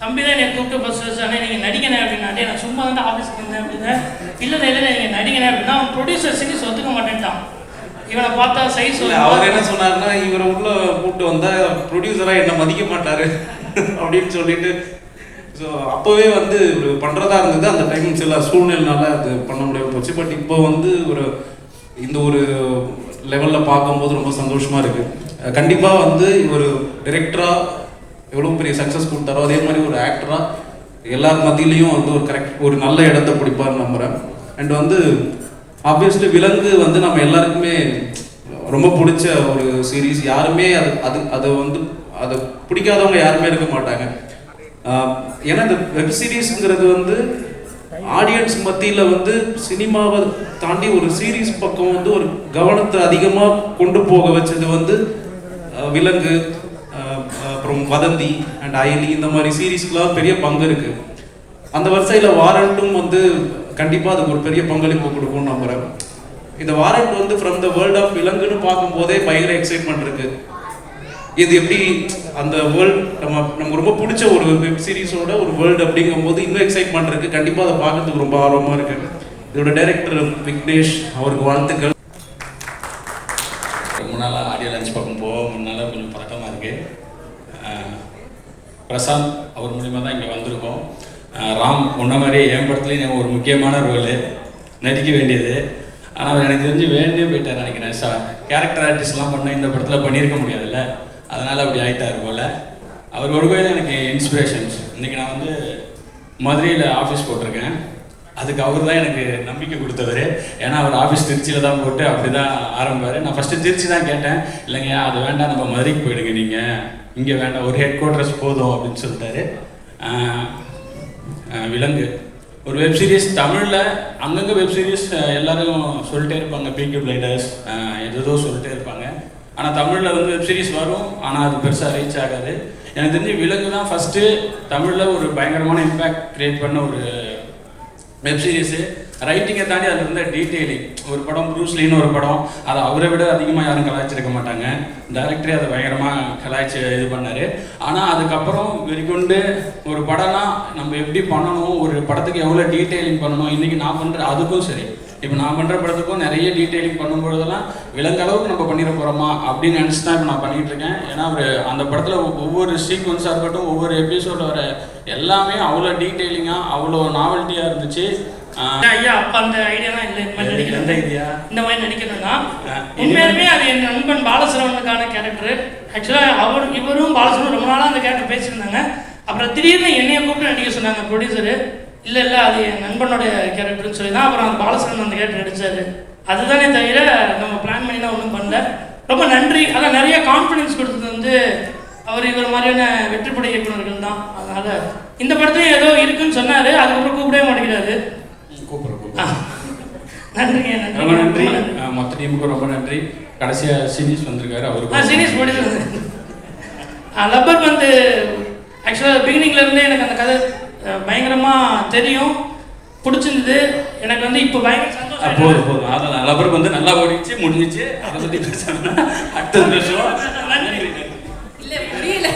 தம்பி தான் என்னை கூப்பிட்டு ஃபஸ்ட்டு, ஆனால் நீங்கள் நடிக்கணே அப்படின்னாட்டே நான் சும்மா தான் ஆஃபீஸ்க்கு வந்தேன் அப்படின்னா, இல்லை நீங்கள் நடிக்கணே அப்படின்னா அவன் ப்ரொடியூசர் சீரிஸ் ஒத்துக்க மாட்டேன்ட்டான். இவனை பார்த்தா சைஸ் அவர் என்ன சொன்னார்னா, இவரை உள்ள கூப்பிட்டு வந்தால் ப்ரொடியூசராக என்ன மதிக்க மாட்டார் அப்படின்னு சொல்லிட்டு. ஸோ அப்போவே வந்து ஒரு பண்ணுறதா இருந்தது. அந்த டைம் சில சூழ்நிலைனால அது பண்ண முடியாமல் போச்சு. பட் இப்போ வந்து இந்த ஒரு லெவலில் பார்க்கும்போது ரொம்ப சந்தோஷமாக இருக்குது. கண்டிப்பாக வந்து ஒரு டைரக்டராக எவ்வளோ பெரிய சக்ஸஸ் கொடுத்தாரோ அதே மாதிரி ஒரு ஆக்டராக எல்லார் மத்தியிலையும் வந்து ஒரு நல்ல இடத்த பிடிப்பார்னு நம்புகிறேன். அண்ட் வந்து ஆப்வியஸ்லி விலங்கு வந்து நம்ம எல்லாருக்குமே ரொம்ப பிடிச்ச ஒரு சீரீஸ். யாருமே அதை வந்து அதை பிடிக்காதவங்க யாருமே இருக்க மாட்டாங்க. ஏன்னா இந்த வெப் சீரிஸ்ங்கிறது வந்து ஆடியன்ஸ் மத்தியில் வந்து சினிமாவை தாண்டி ஒரு சீரீஸ் பக்கம் வந்து ஒரு கவனத்தை அதிகமாக கொண்டு போக வச்சது வந்து விலங்கு, அப்புறம் வதந்தி அண்ட் அயலி, இந்த மாதிரி சீரீஸ்க்குலாம் பெரிய பங்கு இருக்குது. அந்த வரிசையில் வாரண்ட்டும் வந்து கண்டிப்பாக அதுக்கு ஒரு பெரிய பங்களிப்பு கொடுக்கும்னு நம்புகிறேன். இந்த வாரண்ட் வந்து ஃப்ரம் த வேர்ல்ட் ஆஃப் விலங்குன்னு பார்க்கும்போதே பயங்கர எக்ஸைட்மெண்ட் இருக்குது. இது எப்படி அந்த வேர்ல்டு நமக்கு ரொம்ப பிடிச்ச ஒரு வெப் சீரிஸோட ஒரு வேர்ல்டு அப்படிங்கும்போது இன்னும் எக்ஸைட்மெண்ட் இருக்குது. கண்டிப்பாக அதை பார்க்கறதுக்கு ரொம்ப ஆர்வமாக இருக்குது. இதோட டைரக்டர் விக்னேஷ், அவருக்கு வாழ்த்துக்கள். ரொம்ப நாளாக ஆடியோ லான்ச் பார்க்கும் போக முன்னால் கொஞ்சம் பதட்டமாக இருக்குது. பிரசாந்த் அவர் மூலிமா தான் இங்கே வந்திருக்கோம். ராம் முன்ன மாதிரி என் படத்துலேயும் ஒரு முக்கியமான ரோலு நடிக்க வேண்டியது. ஆனால் அவர் எனக்கு தெரிஞ்சு வேண்டியே போயிட்டார் நினைக்கிறேன். கேரக்டர் ஆர்டிஸ்ட்லாம் பண்ண இந்த படத்தில் பண்ணியிருக்க முடியாதுல்ல, அதனால் அப்படி ஆகிட்டார் போல். அவர் ஒரு கோயில் எனக்கு இன்ஸ்பிரேஷன்ஸ். இன்றைக்கி நான் வந்து மதுரையில் ஆஃபீஸ் போட்டிருக்கேன். அதுக்கு அவர் தான் எனக்கு நம்பிக்கை கொடுத்தவர். ஏன்னா அவர் ஆஃபீஸ் திருச்சியில் தான் போட்டு அப்படி தான் ஆரம்பிப்பார். நான் ஃபஸ்ட்டு திருச்சி தான் கேட்டேன். இல்லைங்க அது வேண்டாம், நம்ம மதுரைக்கு போயிடுங்க, நீங்கள் இங்கே வேண்டாம், ஒரு ஹெட் குவார்ட்டர்ஸ் போதும் அப்படின்னு சொல்லிட்டாரு. விலங்கு ஒரு வெப் சீரிஸ் தமிழில் அங்கங்கே வெப் சீரிஸ் எல்லோரும் சொல்லிட்டே இருப்பாங்க, பீக்கி பிளைண்டர்ஸ் ஏதோ சொல்லிட்டே இருப்பாங்க. ஆனால் தமிழில் வந்து வெப் சீரிஸ் வரும், ஆனால் அது பெருசாக ரீச் ஆகாது. எனக்கு தெரிஞ்சு விலங்கு தான் ஃபஸ்ட்டு தமிழில் ஒரு பயங்கரமான இம்பேக்ட் க்ரியேட் பண்ண ஒரு வெப் சீரிஸு. ரைட்டிங்கை தாண்டி அதில் இருந்த டீட்டெயிலிங். ஒரு படம் ப்ரூஸ்லின்னு ஒரு படம், அதை அவரை விட அதிகமாக யாரும் கலாய்ச்சிருக்க மாட்டாங்க. டைரக்டரே அதை பயங்கரமாக கலாய்ச்சி இது பண்ணார். ஆனால் அதுக்கப்புறம் வெளிக்கொண்டு ஒரு படம்னா நம்ம எப்படி பண்ணணும், ஒரு படத்துக்கு எவ்வளோ டீட்டெயிலிங் பண்ணணும், இன்றைக்கி நான் பண்ணுற அதுக்கும் சரி, இப்போ நான் பண்ணுற படத்துக்கும் நிறைய டீட்டெயிலிங் பண்ணும்பொழுதெல்லாம் விலங்களவுக்கு நம்ம பண்ணிட போகிறோமா அப்படின்னு நினச்சி தான் இப்போ நான் பண்ணிகிட்டு இருக்கேன். ஏன்னா அந்த படத்தில் ஒவ்வொரு சீக்வன்ஸாக இருக்கட்டும், ஒவ்வொரு எபிசோட வர எல்லாமே அவ்வளோ டீட்டெயிலிங்காக அவ்வளோ நாவல்ட்டியாக இருந்துச்சு. ஐயா அப்போ அந்த ஐடியாலாம் இல்லை, இந்த மாதிரி நடிக்கிறேன், இந்த மாதிரி நடிக்கணும்னா உண்மையாலுமே அது என் நண்பன் பாலசரவனுக்கான கேரக்டர். ஆக்சுவலாக இவரும் பாலசரவன் ரொம்ப நாளாக அந்த கேரக்டர் பேசியிருந்தாங்க. அப்புறம் திடீர்னு என்னைய கூப்பிட்டு நடிக்க சொன்னாங்க ப்ரொடியூசரு. இல்லை அது என் நண்பனோட கேரக்டர்னு சொல்லி தான் அப்புறம் அந்த பாலசரவன் அந்த கேரக்டர் நடித்தார். அதுதானே தவிர நம்ம பிளான் பண்ணி தான் ஒன்றும் பண்ணல. ரொம்ப நன்றி. அதான் நிறைய கான்ஃபிடென்ஸ் கொடுத்தது வந்து இவர் மாதிரியான வெற்றிப்படை இயக்குநர்கள் தான். அதனால் இந்த படத்துலையும் ஏதோ இருக்குன்னு சொன்னார், அதுக்கப்புறம் கூப்பிடவே மாட்டேங்கிறாரு. நன்றிங்க, ரொம்ப நன்றி. மொத்த டீமுக்கு ரொம்ப நன்றி. கடைசியாக சீனியர்ஸ் வந்திருக்காரு, அவருக்கு சீனியர்ஸ் போட்டு லப்பர் வந்து ஆக்சுவலாக பிகினிங்லேருந்தே எனக்கு அந்த கதை பயங்கரமாக தெரியும், பிடிச்சிருந்தது. எனக்கு வந்து இப்போ பயங்கர சந்தோஷம். போதும் அதான் லப்பர் வந்து நல்லா ஓடிச்சு, முடிஞ்சிச்சு. அதை பற்றி பேசணும்னா அடுத்த வருஷம். நன்றி. இல்லை புரியல.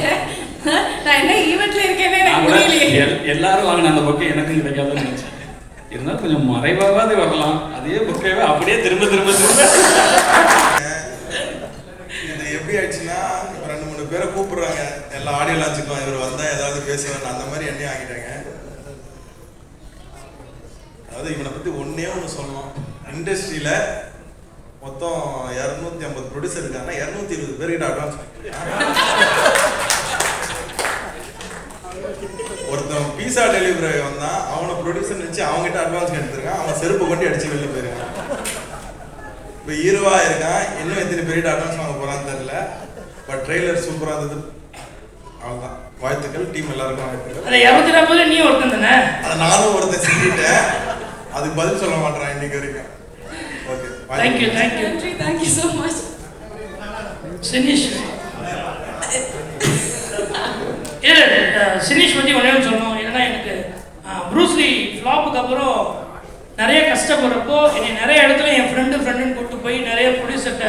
நான் என்ன ஈவெண்ட்ல இருக்கேன்னு எனக்கு புரியலையே. எல்லாரும் வாங்கின அந்த பொக்கே எனக்கும் கிடைக்காதுன்னு நினைச்சேன். இருந்தாலும் கொஞ்சம் மறைவாகவே வரலாம். அதே பொக்கேவே அப்படியே திரும்ப திரும்ப திரும்ப இது எப்படி ஆயிடுச்சுன்னா, இப்போ 2-3 பேரை கூப்பிடுறாங்க எல்லா ஆடியோ லான்ச்சுக்கும், இவர் வந்தால் ஏதாவது பேசுவேன், அந்த மாதிரி என்னையும் ஆகிட்டாங்க. அதாவது இவனை பற்றி ஒன்றே ஒன்று சொல்லணும். இண்டஸ்ட்ரியில் மொத்தம் 250 ப்ரொடியூசர் இருக்காங்கன்னா 220 பேர்கிட்ட அட்வான்ஸ் ஒருத்தன் பீஸா டெலிவரி வந்தான், அவனை ப்ரொடியூசர் நினச்சி அவங்ககிட்ட அட்வான்ஸ் எடுத்துருக்கான். அவன் செருப்பு கொண்டு அடிச்சு வெளில போயிருக்கான். இப்போ ஹீரோவா இருக்கான், இன்னும் எத்தனை பேர்கிட்ட அட்வான்ஸ் வாங்க போறான்னு தெரியல. பட் ட்ரெய்லர் சூப்பராக இருந்தது. அவ்வளோதான். வாழ்த்துக்கள் டீம் எல்லாருக்கும் வாழ்த்துக்கள். அதை 240 நீ ஒருத்தன் தானே? அதை நானும் ஒருத்தன் செஞ்சுட்டேன். அதுக்கு பதில் சொல்ல மாட்டேறான் இன்னைக்கு வரைக்கும். Okay, thank you thank you so much. Sinish Sinish பற்றி ஒன்றே சொல்லணும். ஏன்னா எனக்கு ப்ரூஸ்லி ஃப்ளாப்புக்கு அப்புறம் நிறைய கஷ்டப்படுறப்போ என்னை நிறைய இடத்துல என் ஃப்ரெண்டுன்னு கூப்பிட்டு போய் நிறைய ப்ரொடியூசர்கிட்ட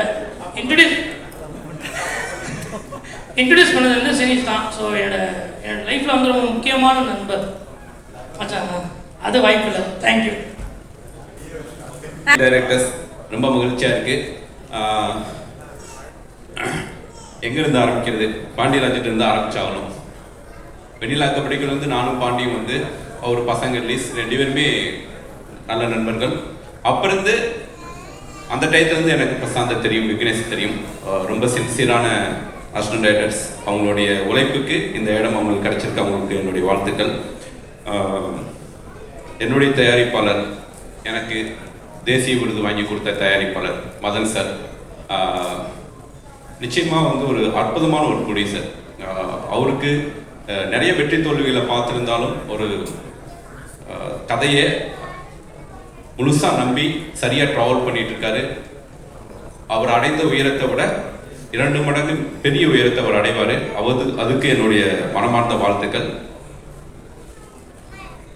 இன்ட்ரடியூஸ் பண்ணது வந்து சினிஷ் தான். ஸோ என்னோட லைஃப்பில் வந்து ரொம்ப முக்கியமான நண்பர் மச்சாங்க. அது வாய்ப்பு இல்லை. தேங்க்யூ. டைரக்டர்ஸ், ரொம்ப மகிழ்ச்சியாக இருக்குது. எங்கேருந்து ஆரம்பிக்கிறது? பாண்டியராஜிட்டிருந்து ஆரம்பிச்சாகணும். வெண்ணிலாக்க படிக்கிறது வந்து நானும் பாண்டியும் வந்து அவர் பசங்க ரிலீஸ் 2 பேருமே நல்ல நண்பர்கள். அப்பிருந்து அந்த டயத்துலேருந்து எனக்கு பிரசாந்த் தெரியும், விக்னேஷ் தெரியும். ரொம்ப சின்சியரான அசிஸ்டன்ட் டைரக்டர்ஸ். அவங்களுடைய உழைப்புக்கு இந்த இடம் அவங்களுக்கு கிடச்சிருக்கு. அவங்களுக்கு என்னுடைய வாழ்த்துக்கள். என்னுடைய தயாரிப்பாளர், எனக்கு தேசிய விருது வாங்கி கொடுத்த தயாரிப்பாளர் மதன் சார் நிச்சயமாக வந்து ஒரு அற்புதமான ஒரு ப்ரொடியூசர். அவருக்கு நிறைய வெற்றி தோல்விகளை பார்த்துருந்தாலும் ஒரு கதையை முழுசாக நம்பி சரியாக ட்ராவல் பண்ணிட்டு இருக்காரு. அவர் அடைந்த உயரத்தை விட 2 மடங்கு பெரிய உயரத்தை அவர் அடைவார். அதுக்கு என்னுடைய மனமார்ந்த வாழ்த்துக்கள்.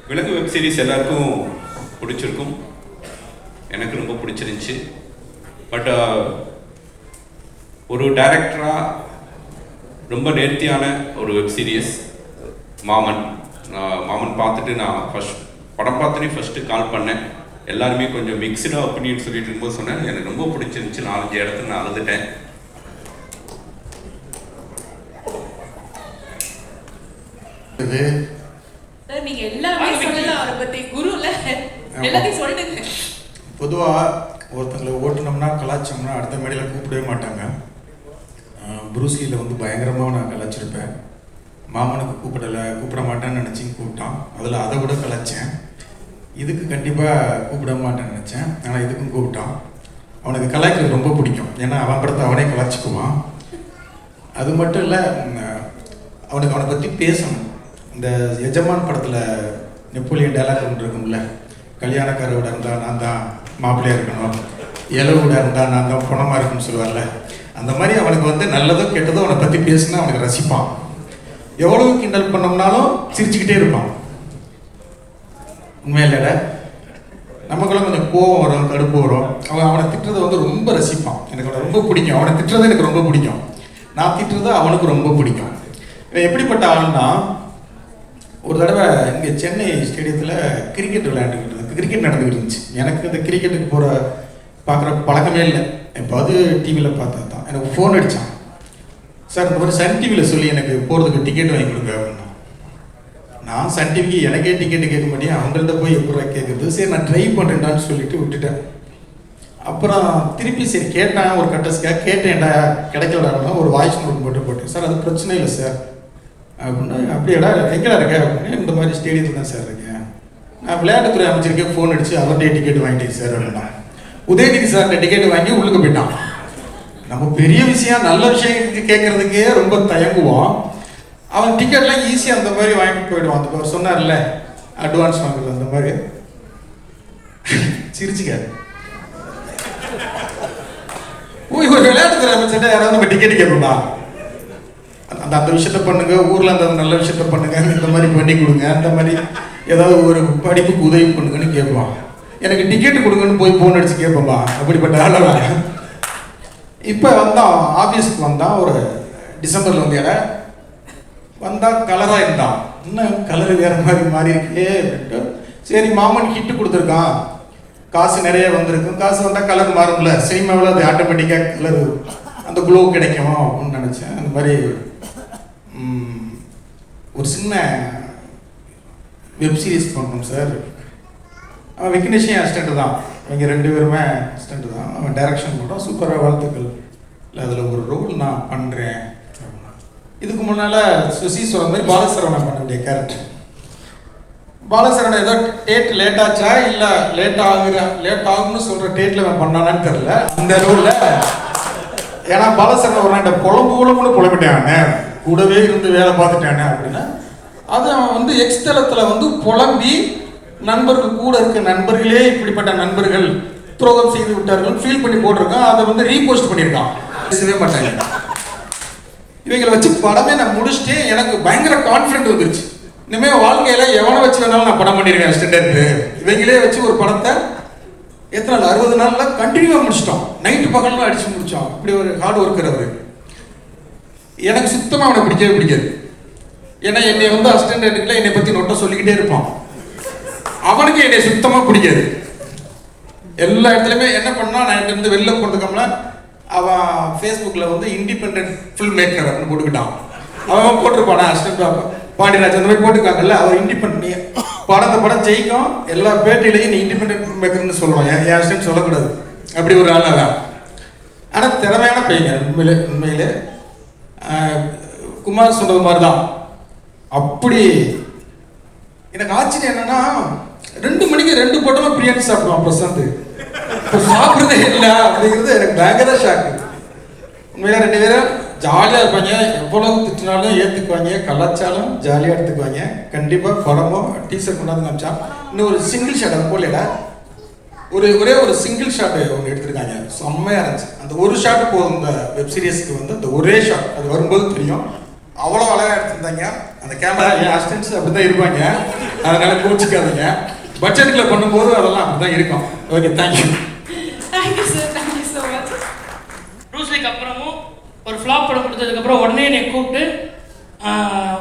விலங்கு வெப் சீரிஸ் எல்லாருக்கும் பிடிச்சிருக்கும். எனக்கு ரொம்ப பிடிச்சிருந்துச்சு. பட் ஒரு டைரக்டராக ரொம்ப நேர்த்தியான ஒரு வெப் சீரிஸ் மாமன் பார்த்துட்டு நான் படம் பார்த்துட்டு ஃபஸ்ட்டு கால் பண்ணேன். எல்லாருமே கொஞ்சம் மிக்சடாக ஒப்பீனியன் சொல்லிட்டு இருக்கும்போது சொன்னேன், எனக்கு ரொம்ப பிடிச்சிருந்துச்சு. 4-5 இடத்துல நான் அழுதுட்டேன். நீங்க எல்லாமே சொல்லலாம் அவரை பத்தி. குருல எல்லாத்தையும் சொல்லுங்க. பொதுவாக ஒருத்தங்களை ஓட்டுனோம்னா கலாச்சோம்னா அடுத்த மேடையில் கூப்பிடவே மாட்டாங்க. ப்ரூஸ்லியில் வந்து பயங்கரமாக நான் கலாச்சிருப்பேன். மாமனுக்கு கூப்பிட மாட்டேன்னு நினச்சி கூப்பிட்டான். அதில் அதை விட கலாச்சேன். இதுக்கு கண்டிப்பாக கூப்பிட மாட்டேன்னு நினச்சேன். ஆனால் இதுக்கும் கூப்பிட்டான். அவனுக்கு கலாய்க்கிறது ரொம்ப பிடிக்கும். ஏன்னா அவன் படத்தை அவனே கலாச்சிக்குவான். அது மட்டும் இல்லை, அவனை பற்றி பேசணும். இந்த எஜமான் படத்தில் நெப்போலியன் டைலாக் ஒன்று இருக்கும்ல, கல்யாணக்காரோட இருந்தால் நான் தான் மாப்பிள்ளையாக இருக்கணும், இளவோட இருந்தால் நான் தான் பணமாக இருக்கணும்னு சொல்லுவார்ல. அந்த மாதிரி அவனுக்கு வந்து நல்லதோ கெட்டதோ அவனை பற்றி பேசினா அவனுக்கு ரசிப்பான். எவ்வளவு கிண்டல் பண்ணோம்னாலும் சிரிச்சுக்கிட்டே இருப்பான். உண்மையில்ல, நமக்குள்ள கொஞ்சம் கோவம் வரும், கடுப்பு வரும். அவனை திட்டுறதை வந்து ரொம்ப ரசிப்பான். எனக்கு அவனை ரொம்ப பிடிக்கும். அவனை திட்டுறது எனக்கு ரொம்ப பிடிக்கும். நான் திட்டுறது அவனுக்கு ரொம்ப பிடிக்கும். இவன் எப்படிப்பட்ட ஆளுன்னா, ஒரு தடவை இங்கே சென்னை ஸ்டேடியத்தில் கிரிக்கெட் கிரிக்கெட் நடந்துக்கிட்டு இருந்துச்சு. எனக்கு இந்த கிரிக்கெட்டுக்கு பார்க்குற பழக்கமே இல்லை. எப்போது டிவியில் பார்த்தா தான். எனக்கு ஃபோன் அடித்தான். சார், இந்த மாதிரி சன் டிவியில் சொல்லி எனக்கு போகிறதுக்கு டிக்கெட் வாங்கி கொடுங்க அப்படின்னா. நான் சன் டிவிக்கு எனக்கே டிக்கெட்டு கேட்க மாட்டேன், அவங்கள்ட்ட போய் எப்படா கேட்குறது. சரி, நான் ட்ரை பண்ணுறேன்டான்னு சொல்லிட்டு விட்டுட்டேன். அப்புறம் திருப்பி சரி கேட்டேன், ஒரு கட்டஸ்க்காக கேட்டேன்டா, கிடைக்கலடா. ஒரு வாய்ஸ் நோட் போட்டேன். சார், அது பிரச்சனை இல்லை சார் அப்படின்னா. அப்படியேடா, எங்கடா இருக்கேன் அப்படின்னு. இந்த மாதிரி ஸ்டேடியத்தில் தான் சார் இருக்கேன். நான் விளையாட்டுத்துறை அமைச்சருக்கே ஃபோன் அடித்து அவர்கிட்டே டிக்கெட் வாங்கிட்டேன் சார் அப்படின்னா. உதயநிதி சார்கிட்ட டிக்கெட் வாங்கி உள்ளுக்கு போயிட்டான். நம்ம பெரிய விஷயம், நல்ல விஷயத்துக்கு கேட்கறதுக்கே ரொம்ப தயங்குவோம். அவன் டிக்கெட்லாம் ஈஸியாக அந்த மாதிரி வாங்கிட்டு போயிடுவான். அந்த அவர் சொன்னார்ல அட்வான்ஸ் வாங்குறது, அந்த மாதிரி சிரிச்சுக்காரு. ஒரு விளையாட்டுத்துறை அமைச்சர்கிட்ட யாராவது நம்ம டிக்கெட் கேட்போம்னா, அந்த விஷயத்த பண்ணுங்க, ஊரில் அந்த நல்ல விஷயத்த பண்ணுங்க, இந்த மாதிரி பண்ணி கொடுங்க, அந்த மாதிரி ஏதாவது ஒரு படிப்புக்கு உதவி பண்ணுங்கன்னு கேட்பான். எனக்கு டிக்கெட்டு கொடுங்கன்னு போய் ஃபோன் அடிச்சு கேட்போம்பா. அப்படிப்பட்ட ஆளவா. இப்போ வந்தான், ஆஃபீஸுக்கு வந்தான். ஒரு டிசம்பரில் வந்து வந்தால் கலராக இருந்தான், இன்னும் கலர் வேறு மாதிரி மாறி இருக்கே அப்படின்ட்டு சரி மாமன் ஹிட்டு கொடுத்துருக்கான், காசு நிறைய வந்திருக்கும், காசு வந்தால் கலர் மாறும்ல, சினிமாவில் அது ஆட்டோமேட்டிக்காக கலர் அந்த க்ளோ கிடைக்கும் அப்படின்னு நினச்சேன். அந்த மாதிரி ஒரு சின்ன வெப் சீரிஸ் பண்ணணும் சார். அவன் விக்னேஷன் அசிஸ்டண்ட்டு தான், இவங்க 2 பேருமே அசிஸ்டண்ட்டு தான். அவன் டைரக்ஷன் பண்ணுறான், சூப்பராக வாழ்த்துக்கள். இல்லை அதில் ஒரு ரோல் நான் பண்ணுறேன். இதுக்கு முன்னால் சுசி சொல்கிற மாதிரி பாலசரவணன் பண்ண வேண்டிய கேரக்டர். பாலசரவணன் ஏதோ டேட் லேட் ஆச்சா இல்லை லேட் ஆகும்னு சொல்கிற டேட்டில் அவன் பண்ணானான்னு தெரில அந்த ரோலில். ஏன்னா பாலசரவணன் ஒரு நாள் புலம்புன்னு புலம்பிட்டானே, கூடவே இருந்து வேலை பார்த்துட்டானே அப்படின்னா அது அவன் வந்து எக்ஸ்தலத்தில் புலம்பி நண்பர்கள் கூட இருக்க நண்பர்களே இப்படிப்பட்ட நண்பர்கள் துரோகம் செய்து விட்டார்கள் ஃபீல் பண்ணி போட்டிருக்கான். அதை ரீபோஸ்ட் பண்ணியிருக்கான். பேசவே மாட்டாங்க. இவங்களை வச்சு படமே நான் முடிச்சுட்டு எனக்கு பயங்கர கான்ஃபிடென்ட் வந்துருச்சு. இனிமேல் வாழ்க்கையில் எவனை வச்சு வேணாலும் நான் படம் பண்ணியிருக்கேன் ஸ்டூடெண்ட்டு. இவங்களே வச்சு ஒரு படத்தை எத்தனை நாள் 60 நாளில் கண்டினியூவாக முடிச்சிட்டோம். நைட்டு பகல்லாம் அடித்து முடித்தோம். இப்படி ஒரு ஹார்ட் ஒர்க்கர் அவர். எனக்கு சுத்தமாக அவனை பிடிக்கவே பிடிக்காது. ஏன்னா என்னை அசிஸ்டன்ட் எடுக்கல, என்னை பற்றி நோட்டை சொல்லிக்கிட்டே இருப்பான். அவனுக்கு என்னை சுத்தமாக பிடிக்காது. எல்லா இடத்துலையுமே என்ன பண்ணா, நான் இருந்து வெளில போகிறதுக்கம்ல அவன் ஃபேஸ்புக்கில் இண்டிபெண்ட் ஃபில்ம் மேக்கர் அப்படின்னு போட்டுக்கிட்டான். அவன் போட்டிருப்பானா அசிஸ்டன்ட் பாண்டியராஜ் அந்த மாதிரி போட்டுருக்காங்கல்ல, அவர் இண்டிபெண்ட் படம் ஜெயிக்கும் எல்லா பேட்டிலையும் நீ இண்டிபெண்ட் ஃபில்ம் மேக்கர்னு சொல்லுவான். என் அசிஸ்டன்ட் சொல்லக்கூடாது, அப்படி ஒரு ஆள் அதான். ஆனால் திறமையான பையன் உண்மையிலே. குமார் சொன்னது மாதிரி தான். அப்படி எனக்கு ஆச்சரியம் என்னன்னா 2 மணிக்கு 2 போட்டோம் பிரியாணி சாப்பிடுவான் பிரசாந்த். இப்போ சாப்பிட்றதே இல்லை அப்படிங்கிறது எனக்கு பயங்கர ஷாக்கு. உண்மையில 2 பேரும் ஜாலியாக இருப்பாங்க. எவ்வளவு திட்டினாலும் ஏற்றுக்குவாங்க, கலாச்சாரம் ஜாலியாக எடுத்துக்குவாங்க. கண்டிப்பாக படமோ டீசர் கொண்டாந்து காமிச்சா இன்னும் ஒரு சிங்கிள் ஷாட் அது போல ஒரே ஒரு சிங்கிள் ஷாட் அவங்க எடுத்திருக்காங்க, செம்மையாக இருந்துச்சு. அந்த ஒரு ஷாட்டு போதும் இந்த வெப் சீரிஸ்க்கு அந்த ஒரே ஷாட் அது வரும்போது தெரியும். அவ்வளோ அழகாக எடுத்திருந்தாங்க. அந்த கேமரா என் அசிஸ்டன்ஸ் அப்படி தான் இருப்பாங்க, அதனால கோச்சிக்காதீங்க. பட்ஜெட்டில் பண்ணும்போது அதெல்லாம் அப்படி தான் இருக்கும். Okay, thank you. Thank you sir, thank you so much. ப்ரூஸ்லிக்கு அப்புறமும் ஒரு ஃப்ளாப் படம் கொடுத்ததுக்கப்புறம் உடனே என்னை கூப்பிட்டு